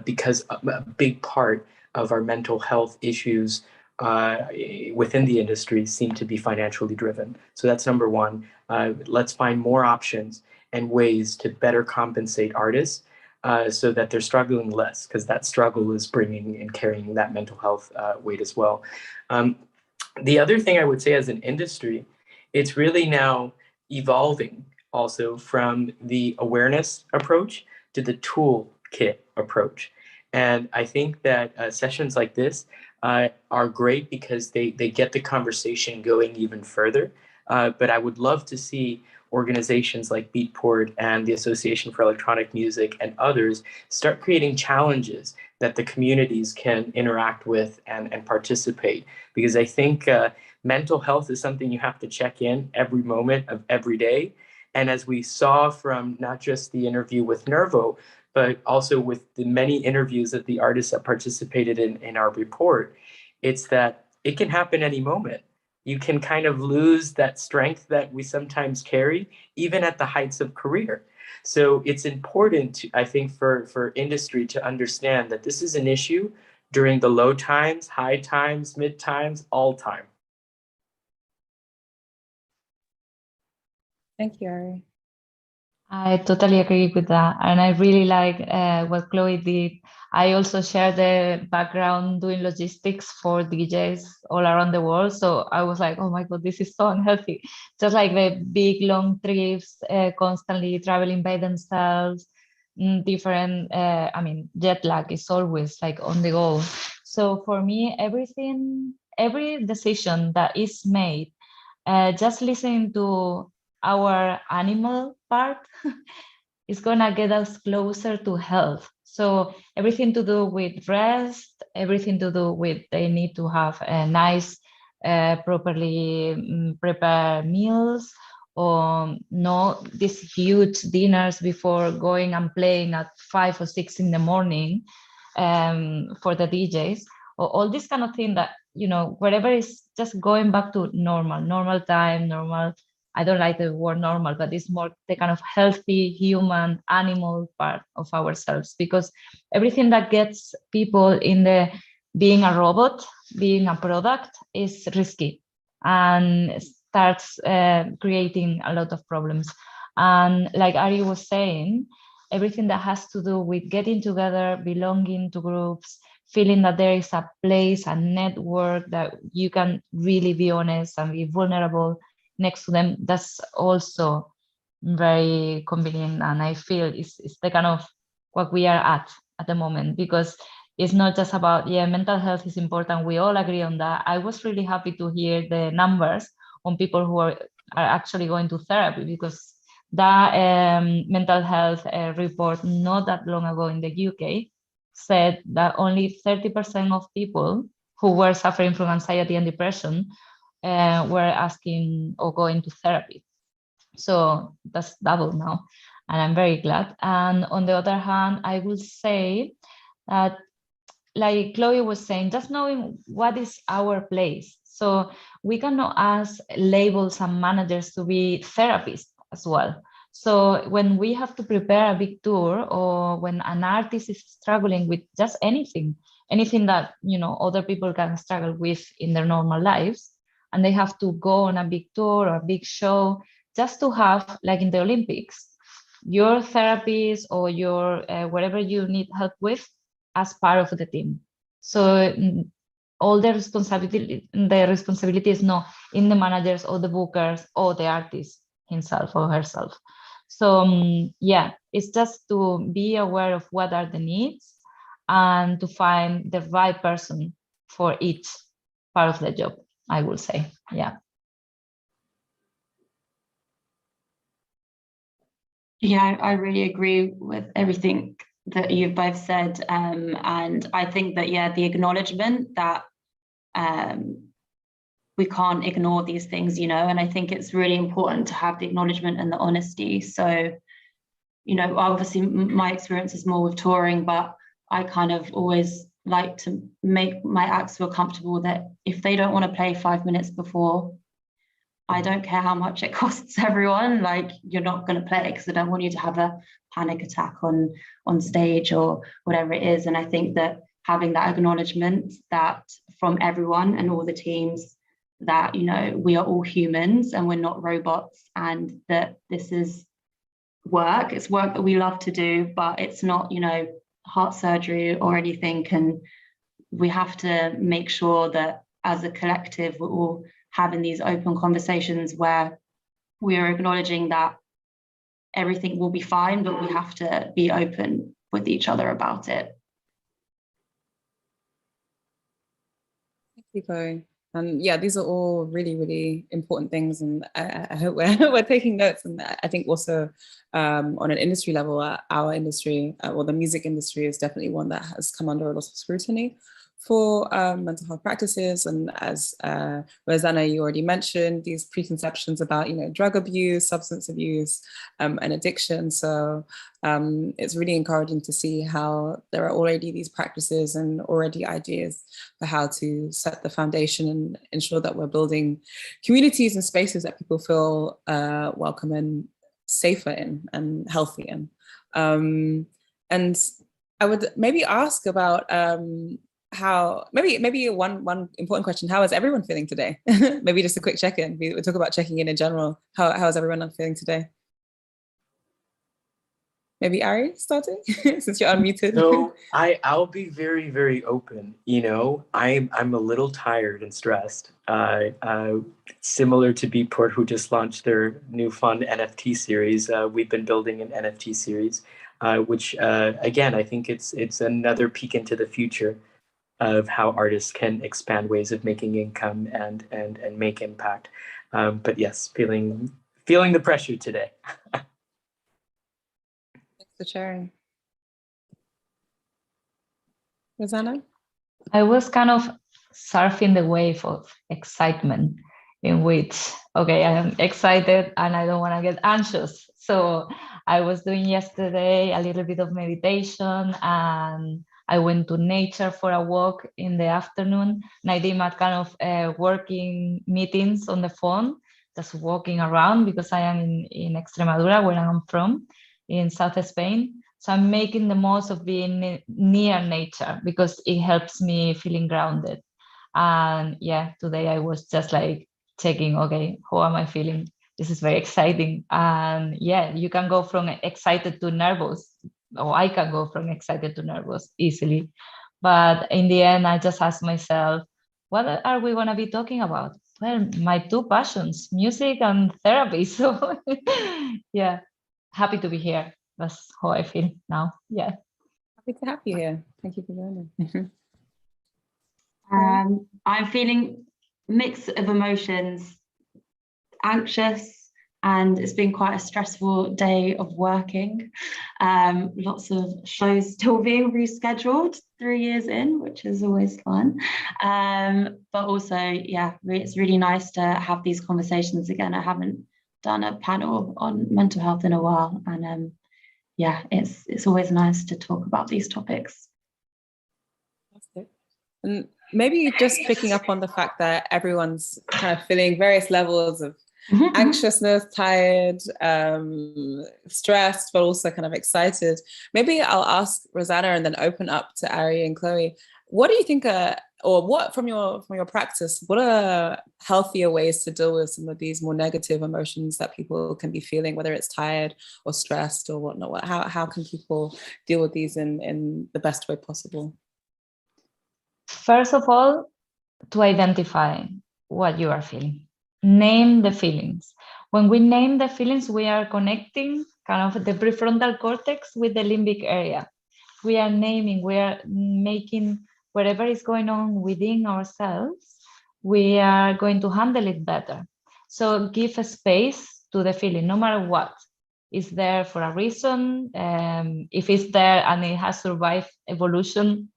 because a big part of our mental health issues within the industry seem to be financially driven. So that's number one. Let's find more options and ways to better compensate artists so that they're struggling less, because that struggle is bringing and carrying that mental health weight as well. The other thing I would say as an industry, it's really now evolving also from the awareness approach to the toolkit approach. And I think that sessions like this are great because they get the conversation going even further. But I would love to see organizations like Beatport and the Association for Electronic Music and others start creating challenges that the communities can interact with and participate. Because I think mental health is something you have to check in every moment of every day. And as we saw from not just the interview with Nervo, but also with the many interviews that the artists that participated in our report, it's that it can happen any moment. You can kind of lose that strength that we sometimes carry, even at the heights of career. So it's important, I think, for industry to understand that this is an issue during the low times, high times, mid times, all time. Thank you, Ari. I totally agree with that. And I really like what Chloé did. I also share the background doing logistics for DJs all around the world. So I was like, oh my God, this is so unhealthy. Just like the big long trips, constantly traveling by themselves, different, jet lag is always like on the go. So for me, every decision that is made, just listening to our animal part is gonna get us closer to health. So everything to do with rest, everything to do with they need to have a nice, properly prepared meals, or not these huge dinners before going and playing at 5 or 6 in the morning for the DJs, or all this kind of thing that, you know, wherever is just going back to normal time, normal I don't like the word normal, but it's more the kind of healthy human animal part of ourselves, because everything that gets people in the being a robot, being a product, is risky and starts creating a lot of problems. And like Ari was saying, everything that has to do with getting together, belonging to groups, feeling that there is a place, a network that you can really be honest and be vulnerable next to them, that's also very convenient. And I feel it's the kind of what we are at the moment, because it's not just about, mental health is important. We all agree on that. I was really happy to hear the numbers on people who are actually going to therapy, because that mental health report not that long ago in the UK said that only 30% of people who were suffering from anxiety and depression were asking or going to therapy. So that's double now, and I'm very glad. And on the other hand, I will say that, like Chloé was saying, just knowing what is our place. So we cannot ask labels and managers to be therapists as well. So when we have to prepare a big tour, or when an artist is struggling with just anything that, other people can struggle with in their normal lives, and they have to go on a big tour or a big show, just to have, like in the Olympics, your therapist or your whatever you need help with as part of the team. So all the responsibility is not in the managers or the bookers or the artist himself or herself. So it's just to be aware of what are the needs and to find the right person for each part of the job, I will say. Yeah, I really agree with everything that you've both said. And I think that, the acknowledgement that we can't ignore these things, and I think it's really important to have the acknowledgement and the honesty. So, obviously my experience is more with touring, but I kind of always like to make my acts feel comfortable that if they don't want to play 5 minutes before, I don't care how much it costs everyone, like, you're not going to play because I don't want you to have a panic attack on stage or whatever it is. And I think that having that acknowledgement that from everyone and all the teams that, we are all humans and we're not robots, and that this is work. It's work that we love to do, but it's not, heart surgery or anything. And we have to make sure that as a collective, we're all having these open conversations where we are acknowledging that everything will be fine, but we have to be open with each other about it. Thank you, Chloé. And these are all really, really important things, and I hope we're taking notes. And I think also on an industry level, our industry, the music industry, is definitely one that has come under a lot of scrutiny for mental health practices. And as Rosana, you already mentioned, these preconceptions about, drug abuse, substance abuse, and addiction. So it's really encouraging to see how there are already these practices and already ideas for how to set the foundation and ensure that we're building communities and spaces that people feel welcome and safer in and healthy in. And I would maybe ask about how, maybe one important question: how is everyone feeling today? Maybe just a quick check-in. We talk about checking in general. How is everyone feeling today? Maybe Ari starting, since you're unmuted. So I'll be very, very open. I'm a little tired and stressed. Similar to Beatport, who just launched their new fun NFT series. We've been building an NFT series, which again, I think it's another peek into the future of how artists can expand ways of making income and make impact. But yes, feeling the pressure today. For sharing. Rosana? I was kind of surfing the wave of excitement, in which, I am excited and I don't want to get anxious. So I was doing yesterday a little bit of meditation, and I went to nature for a walk in the afternoon, and I did my kind of working meetings on the phone. just walking around because I am in Extremadura, where I'm from, in South Spain. So I'm making the most of being near nature because it helps me feeling grounded. And yeah, today I was just like checking, okay, how am I feeling? This is very exciting. And yeah, you can go from excited to nervous, or I can go from excited to nervous easily. But in the end, I just asked myself, what are we going to be talking about? Well, my two passions, music and therapy. So yeah, happy to be here. That's how I feel now. Yeah. Happy to have you here. Thank you for joining. I'm feeling mix of emotions, anxious, and it's been quite a stressful day of working. Lots of shows still being rescheduled 3 years in, which is always fun. But also, yeah, it's really nice to have these conversations again. I haven't done a panel on mental health in a while, and yeah, it's always nice to talk about these topics. And maybe just picking up on the fact that everyone's kind of feeling various levels of anxiousness, tired, stressed, but also kind of excited. Maybe I'll ask Rosana and then open up to Ari and Chloé. What do you think or what from your practice, what are healthier ways to deal with some of these more negative emotions that people can be feeling, whether it's tired or stressed or whatnot? How can people deal with these in the best way possible? First of all, to identify what you are feeling. Name the feelings. When we name the feelings, we are connecting kind of the prefrontal cortex with the limbic area. We are naming, we are making whatever is going on within ourselves, we are going to handle it better. So give a space to the feeling, no matter what. It's there for a reason. If it's there and it has survived evolution,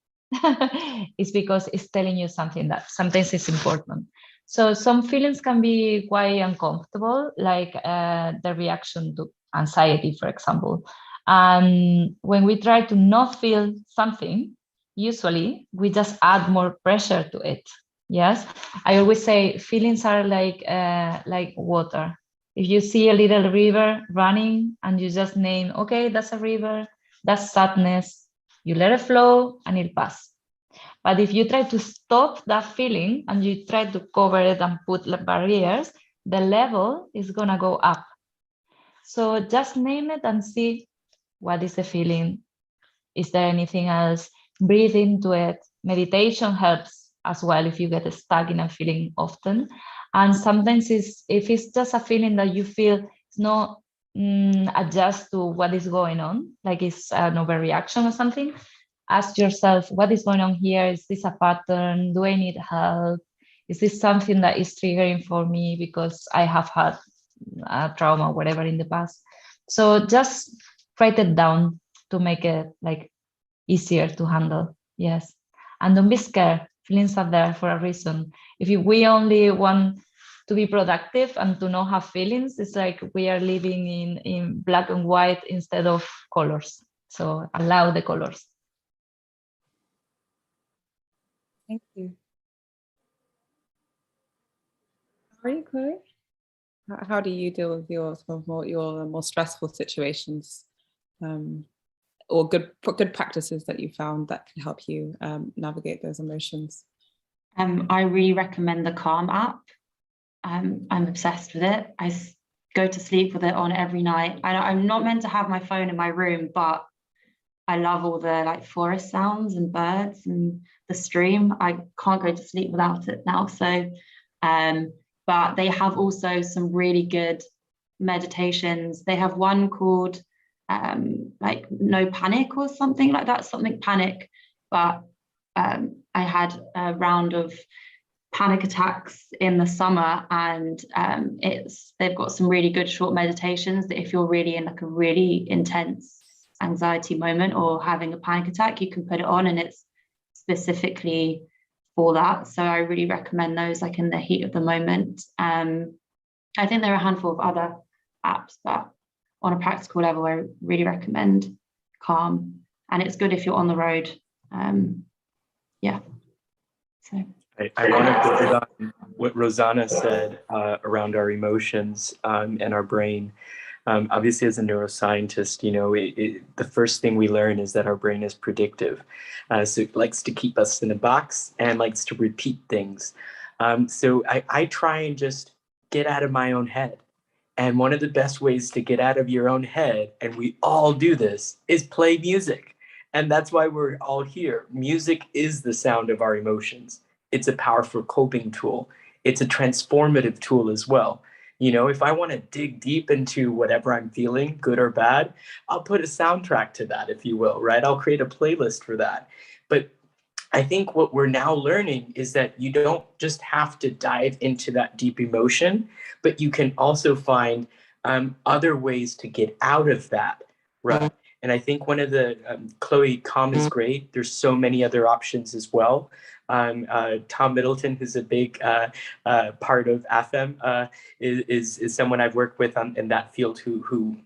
it's because it's telling you something that sometimes is important. So some feelings can be quite uncomfortable, like the reaction to anxiety, for example. And when we try to not feel something, usually we just add more pressure to it. Yes, I always say feelings are like water. If you see a little river running and you just name, okay, that's a river, that's sadness, you let it flow and it'll pass. But if you try to stop that feeling and you try to cover it and put barriers, the level is going to go up. So just name it and see what is the feeling. Is there anything else? Breathe into it. Meditation helps as well if you get stuck in a feeling often. And sometimes if it's just a feeling that you feel it's not adjust to what is going on, like it's an overreaction or something, ask yourself, what is going on here? Is this a pattern? Do I need help? Is this something that is triggering for me because I have had a trauma or whatever in the past? So just write it down to make it like easier to handle. Yes. And don't be scared. Feelings are there for a reason. If we only want to be productive and to not have feelings, it's like we are living in black and white instead of colors. So allow the colors. Thank you. How are you, Chloé? How do you deal with your more stressful situations, or good practices that you found that can help you navigate those emotions? I really recommend the Calm app. I'm obsessed with it. I go to sleep with it on every night. I'm not meant to have my phone in my room, but I love all the like forest sounds and birds and the stream. I can't go to sleep without it now. So, but they have also some really good meditations. They have one called like No Panic or something like that, something panic. But I had a round of panic attacks in the summer, and they've got some really good short meditations that if you're really in like a really intense anxiety moment or having a panic attack, you can put it on, and it's specifically for that. So I really recommend those, like in the heat of the moment. I think there are a handful of other apps, but on a practical level, I really recommend Calm, and it's good if you're on the road. Yeah. So I want to build on what Rosana said around our emotions and our brain. Obviously, as a neuroscientist, the first thing we learn is that our brain is predictive. So it likes to keep us in a box and likes to repeat things. So I try and just get out of my own head. And one of the best ways to get out of your own head, and we all do this, is play music. And that's why we're all here. Music is the sound of our emotions. It's a powerful coping tool. It's a transformative tool as well. If I want to dig deep into whatever I'm feeling, good or bad, I'll put a soundtrack to that, if you will, right? I'll create a playlist for that. But I think what we're now learning is that you don't just have to dive into that deep emotion, but you can also find other ways to get out of that, right? And I think one of the, Chloé, calm is great. There's so many other options as well. Tom Middleton, who's a big part of AFEM, is someone I've worked with in that field who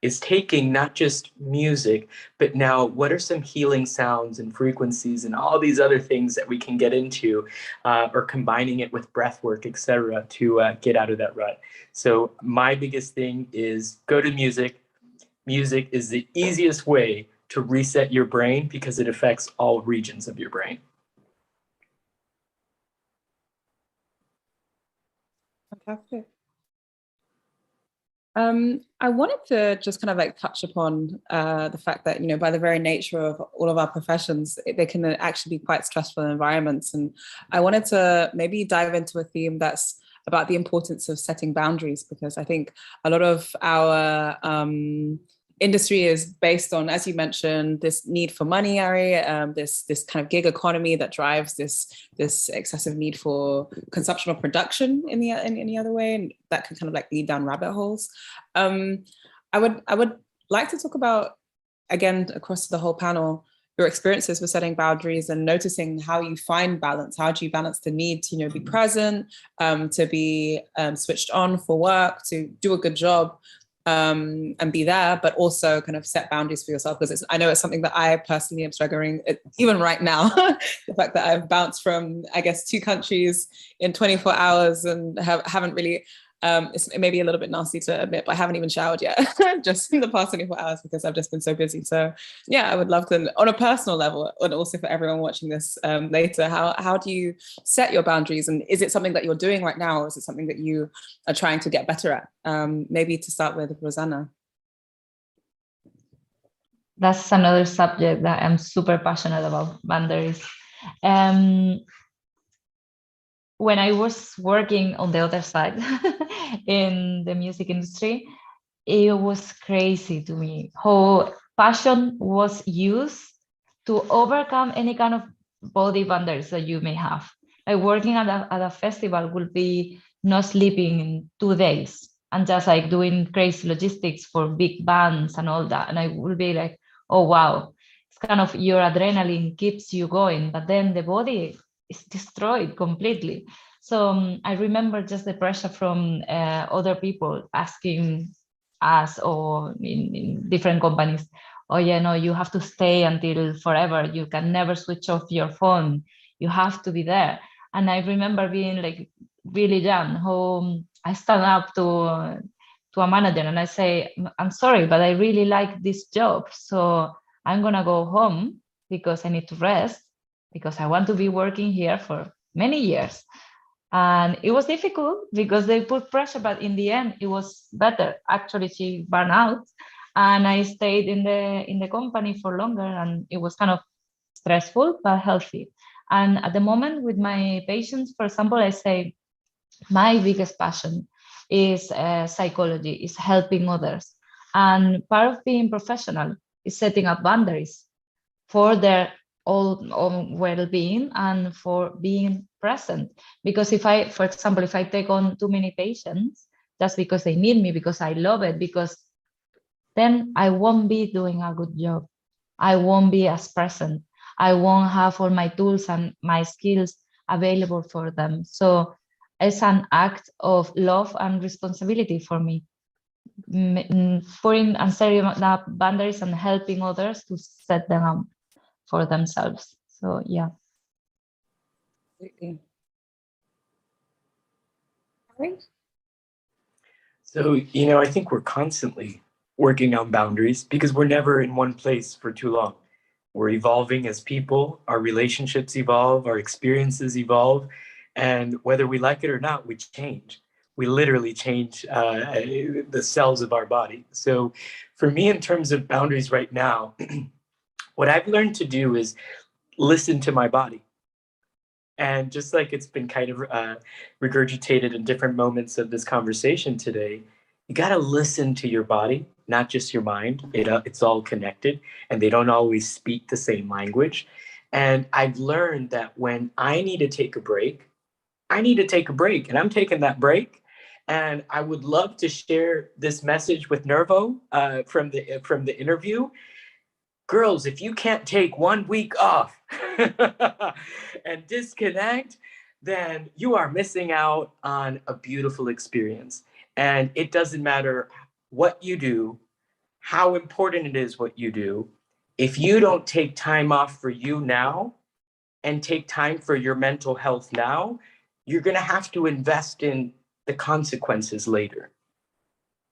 is taking not just music, but now what are some healing sounds and frequencies and all these other things that we can get into, or combining it with breath work, etc., to get out of that rut. So my biggest thing is go to music. Music is the easiest way to reset your brain because it affects all regions of your brain. Fantastic. I wanted to just kind of like touch upon the fact that, by the very nature of all of our professions, they can actually be quite stressful environments. And I wanted to maybe dive into a theme that's about the importance of setting boundaries, because I think a lot of our industry is based on, as you mentioned, this need for money, Ari, this kind of gig economy that drives this excessive need for consumption or production in any other way, and that can kind of like lead down rabbit holes. I would like to talk about, again, across the whole panel, your experiences with setting boundaries and noticing how you find balance. How do you balance the need to be present, to be switched on for work, to do a good job, and be there, but also kind of set boundaries for yourself? Because I know it's something that I personally am struggling, even right now. The fact that I've bounced from, I guess, 2 countries in 24 hours and haven't really, it may be a little bit nasty to admit, but I haven't even showered yet, just in the past 24 hours because I've just been so busy. So yeah, I would love to, on a personal level, and also for everyone watching this later, how do you set your boundaries? And is it something that you're doing right now, or is it something that you are trying to get better at? Maybe to start with, Rosana. That's another subject that I'm super passionate about, boundaries. When I was working on the other side in the music industry, it was crazy to me how passion was used to overcome any kind of body boundaries that you may have. Like working at a festival would be not sleeping in 2 days and just like doing crazy logistics for big bands and all that. And I would be like, oh, wow, it's kind of your adrenaline keeps you going, but then the body is destroyed completely. So I remember just the pressure from other people asking us, or in different companies, oh yeah, no, you have to stay until forever. You can never switch off your phone. You have to be there. And I remember being like really young, how I stand up to a manager and I say, I'm sorry, but I really like this job. So I'm gonna go home because I need to rest, because I want to be working here for many years. And it was difficult because they put pressure, but in the end, it was better. Actually, she burned out and I stayed in the company for longer, and it was kind of stressful, but healthy. And at the moment with my patients, for example, I say, my biggest passion is psychology, is helping others. And part of being professional is setting up boundaries for their own well-being and for being present. Because if I, for example, if I take on too many patients, just because they need me, because I love it, because then I won't be doing a good job. I won't be as present. I won't have all my tools and my skills available for them. So it's an act of love and responsibility for me, putting and setting up boundaries and helping others to set them up for themselves. So yeah. Absolutely. Great. So, you know, I think we're constantly working on boundaries because we're never in one place for too long. We're evolving as people, our relationships evolve, our experiences evolve, and whether we like it or not, we change. We literally change the cells of our body. So for me, in terms of boundaries right now, what I've learned to do is listen to my body. And just like it's been kind of regurgitated in different moments of this conversation today, you got to listen to your body, not just your mind. It's all connected, and they don't always speak the same language. And I've learned that when I need to take a break, I need to take a break, and I'm taking that break. And I would love to share this message with Nervo from the interview. Girls, if you can't take 1 week off and disconnect, then you are missing out on a beautiful experience. And it doesn't matter what you do, how important it is what you do. If you don't take time off for you now and take time for your mental health now, you're going to have to invest in the consequences later.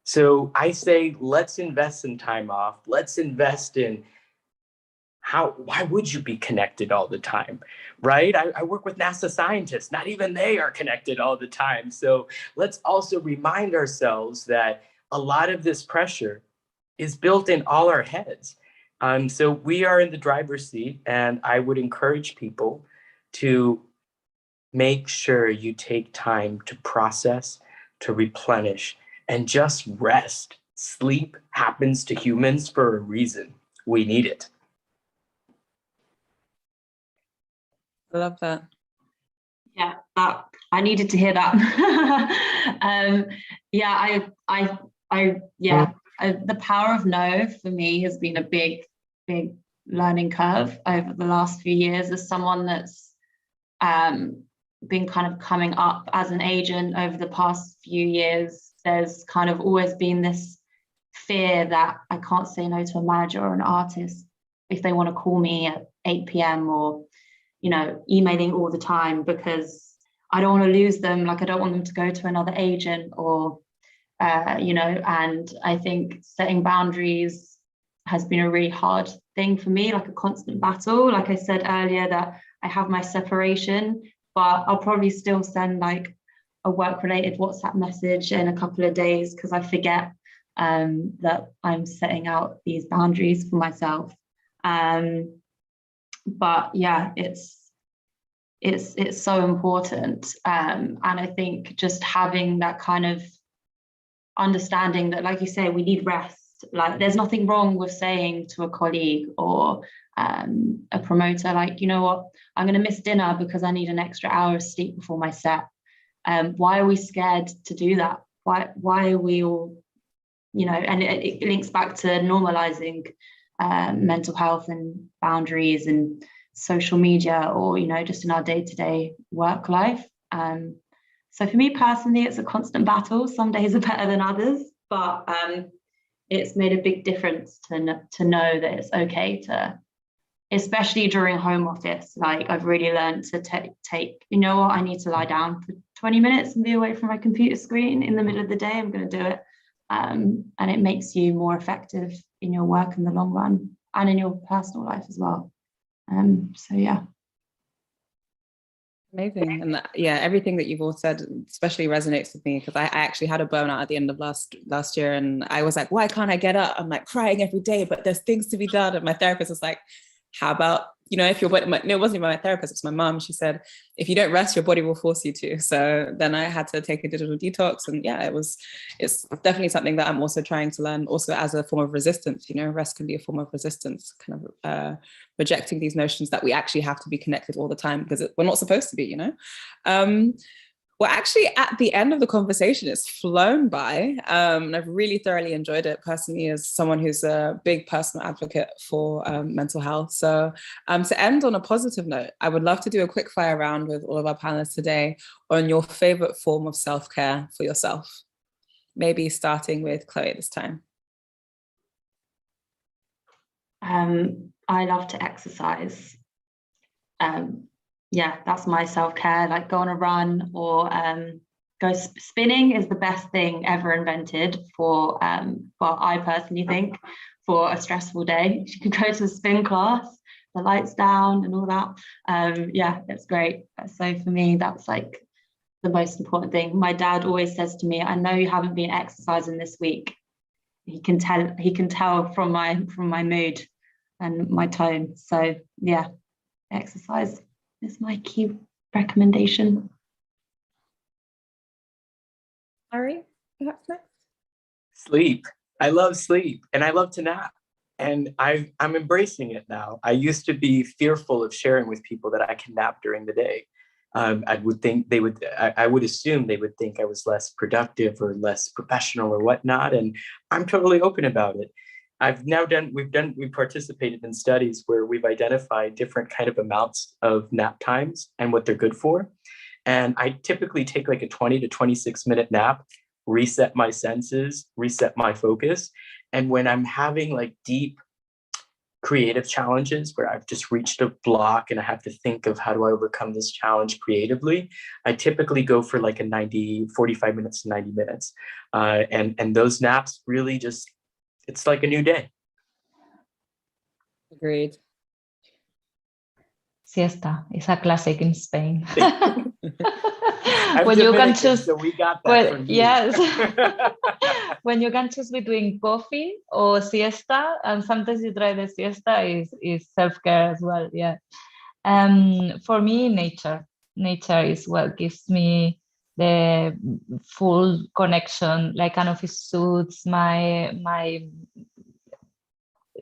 So I say, let's invest in time off. Let's invest in why would you be connected all the time, right? I work with NASA scientists, not even they are connected all the time. So let's also remind ourselves that a lot of this pressure is built in all our heads. So we are in the driver's seat, and I would encourage people to make sure you take time to process, to replenish, and just rest. Sleep happens to humans for a reason. We need it. I love that. Yeah, I needed to hear that. The power of no for me has been a big learning curve over the last few years as someone that's been kind of coming up as an agent over the past few years. There's kind of always been this fear that I can't say no to a manager or an artist if they want to call me at 8 p.m. or emailing all the time, because I don't want to lose them. Like, I don't want them to go to another agent or, and I think setting boundaries has been a really hard thing for me, like a constant battle. Like I said earlier, that I have my separation, but I'll probably still send like a work-related WhatsApp message in a couple of days because I forget that I'm setting out these boundaries for myself. But yeah, it's so important, and I think just having that kind of understanding that, like you say, we need rest. Like, there's nothing wrong with saying to a colleague or a promoter, like, you know what, I'm going to miss dinner because I need an extra hour of sleep before my set. Why are we scared to do that? Why are we all, and it links back to normalizing mental health and boundaries and social media, or just in our day-to-day work life. So for me personally, it's a constant battle. Some days are better than others, but it's made a big difference to know that it's okay to, especially during home office. Like, I've really learned to take, you know what, I need to lie down for 20 minutes and be away from my computer screen in the middle of the day. I'm going to do it. And it makes you more effective in your work in the long run and in your personal life as well. So yeah. Amazing. And everything that you've all said especially resonates with me, because I actually had a burnout at the end of last year, and I was like, why can't I get up? I'm like crying every day, but there's things to be done. And my therapist was like, how about, if your body, no, it wasn't even my therapist, it was my mom. She said, if you don't rest, your body will force you to. So then I had to take a digital detox, and it's definitely something that I'm also trying to learn, also as a form of resistance. Rest can be a form of resistance, kind of rejecting these notions that we actually have to be connected all the time, because we're not supposed to be. Well, actually, at the end of the conversation, it's flown by. And I've really thoroughly enjoyed it personally, as someone who's a big personal advocate for mental health. So to end on a positive note, I would love to do a quick fire round with all of our panelists today on your favorite form of self-care for yourself. Maybe starting with Chloé this time. I love to exercise. That's my self-care, like go on a run or go spinning is the best thing ever invented for, well, I personally think, for a stressful day. You can go to a spin class, the lights down and all that. Yeah, it's great. So for me, that's like the most important thing. My dad always says to me, I know you haven't been exercising this week. He can tell from my mood and my tone. So yeah, exercise is my key recommendation. Ari, perhaps next? Sleep. I love sleep and I love to nap. And I'm embracing it now. I used to be fearful of sharing with people that I can nap during the day. I would assume they would think I was less productive or less professional or whatnot. And I'm totally open about it. We've participated in studies where we've identified different kind of amounts of nap times and what they're good for. And I typically take like a 20 to 26 minute nap, reset my senses, reset my focus. And when I'm having like deep creative challenges where I've just reached a block and I have to think of how do I overcome this challenge creatively, I typically go for like 45 minutes to 90 minutes. And those naps really just, it's like a new day. Agreed. Siesta is a classic in Spain. I'm when Dominican, you can choose, so we got that from you. Yes. When you can choose between coffee or siesta, and sometimes you try the siesta, is self-care as well. Yeah. For me, nature is what gives me the full connection. Like kind of it suits my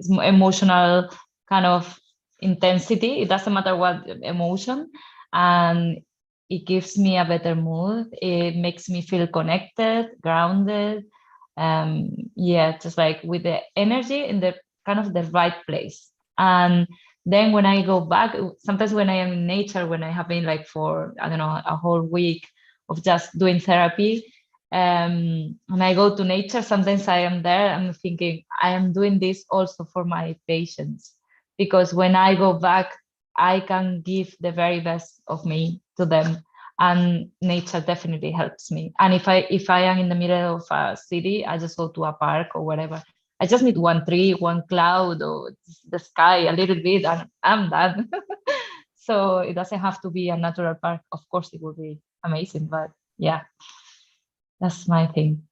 emotional kind of intensity. It doesn't matter what emotion, and it gives me a better mood. It makes me feel connected, grounded. Yeah, just like with the energy in the kind of the right place. And then when I go back, sometimes when I am in nature, when I have been like for, I don't know, a whole week of just doing therapy, and I go to nature, sometimes I am there, I'm thinking, I am doing this also for my patients. Because when I go back, I can give the very best of me to them, and nature definitely helps me. And if I am in the middle of a city, I just go to a park or whatever. I just need one tree, one cloud, or the sky a little bit, and I'm done. So it doesn't have to be a natural park. Of course, it would be amazing, but yeah, that's my thing.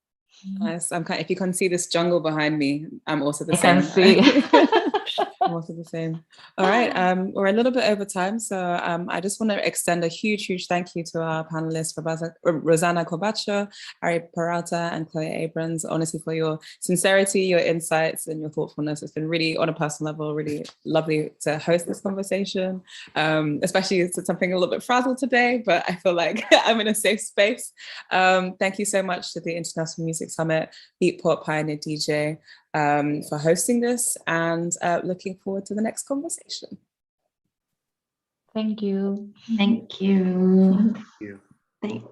Nice. If you can see this jungle behind me, I'm also the same. I can see. I'm also the same. All right, we're a little bit over time, so I just want to extend a huge thank you to our panelists, Rosana Corbacho, Ari Peralta, and Chloé Abrams, honestly, for your sincerity, your insights, and your thoughtfulness. It's been really, on a personal level, really lovely to host this conversation, especially it's something a little bit frazzled today, but I feel like I'm in a safe space. Thank you so much to the International Music Summit, Beatport Pioneer DJ, for hosting this, and looking forward to the next conversation. Thank you. Thank you. Thank you. Thanks.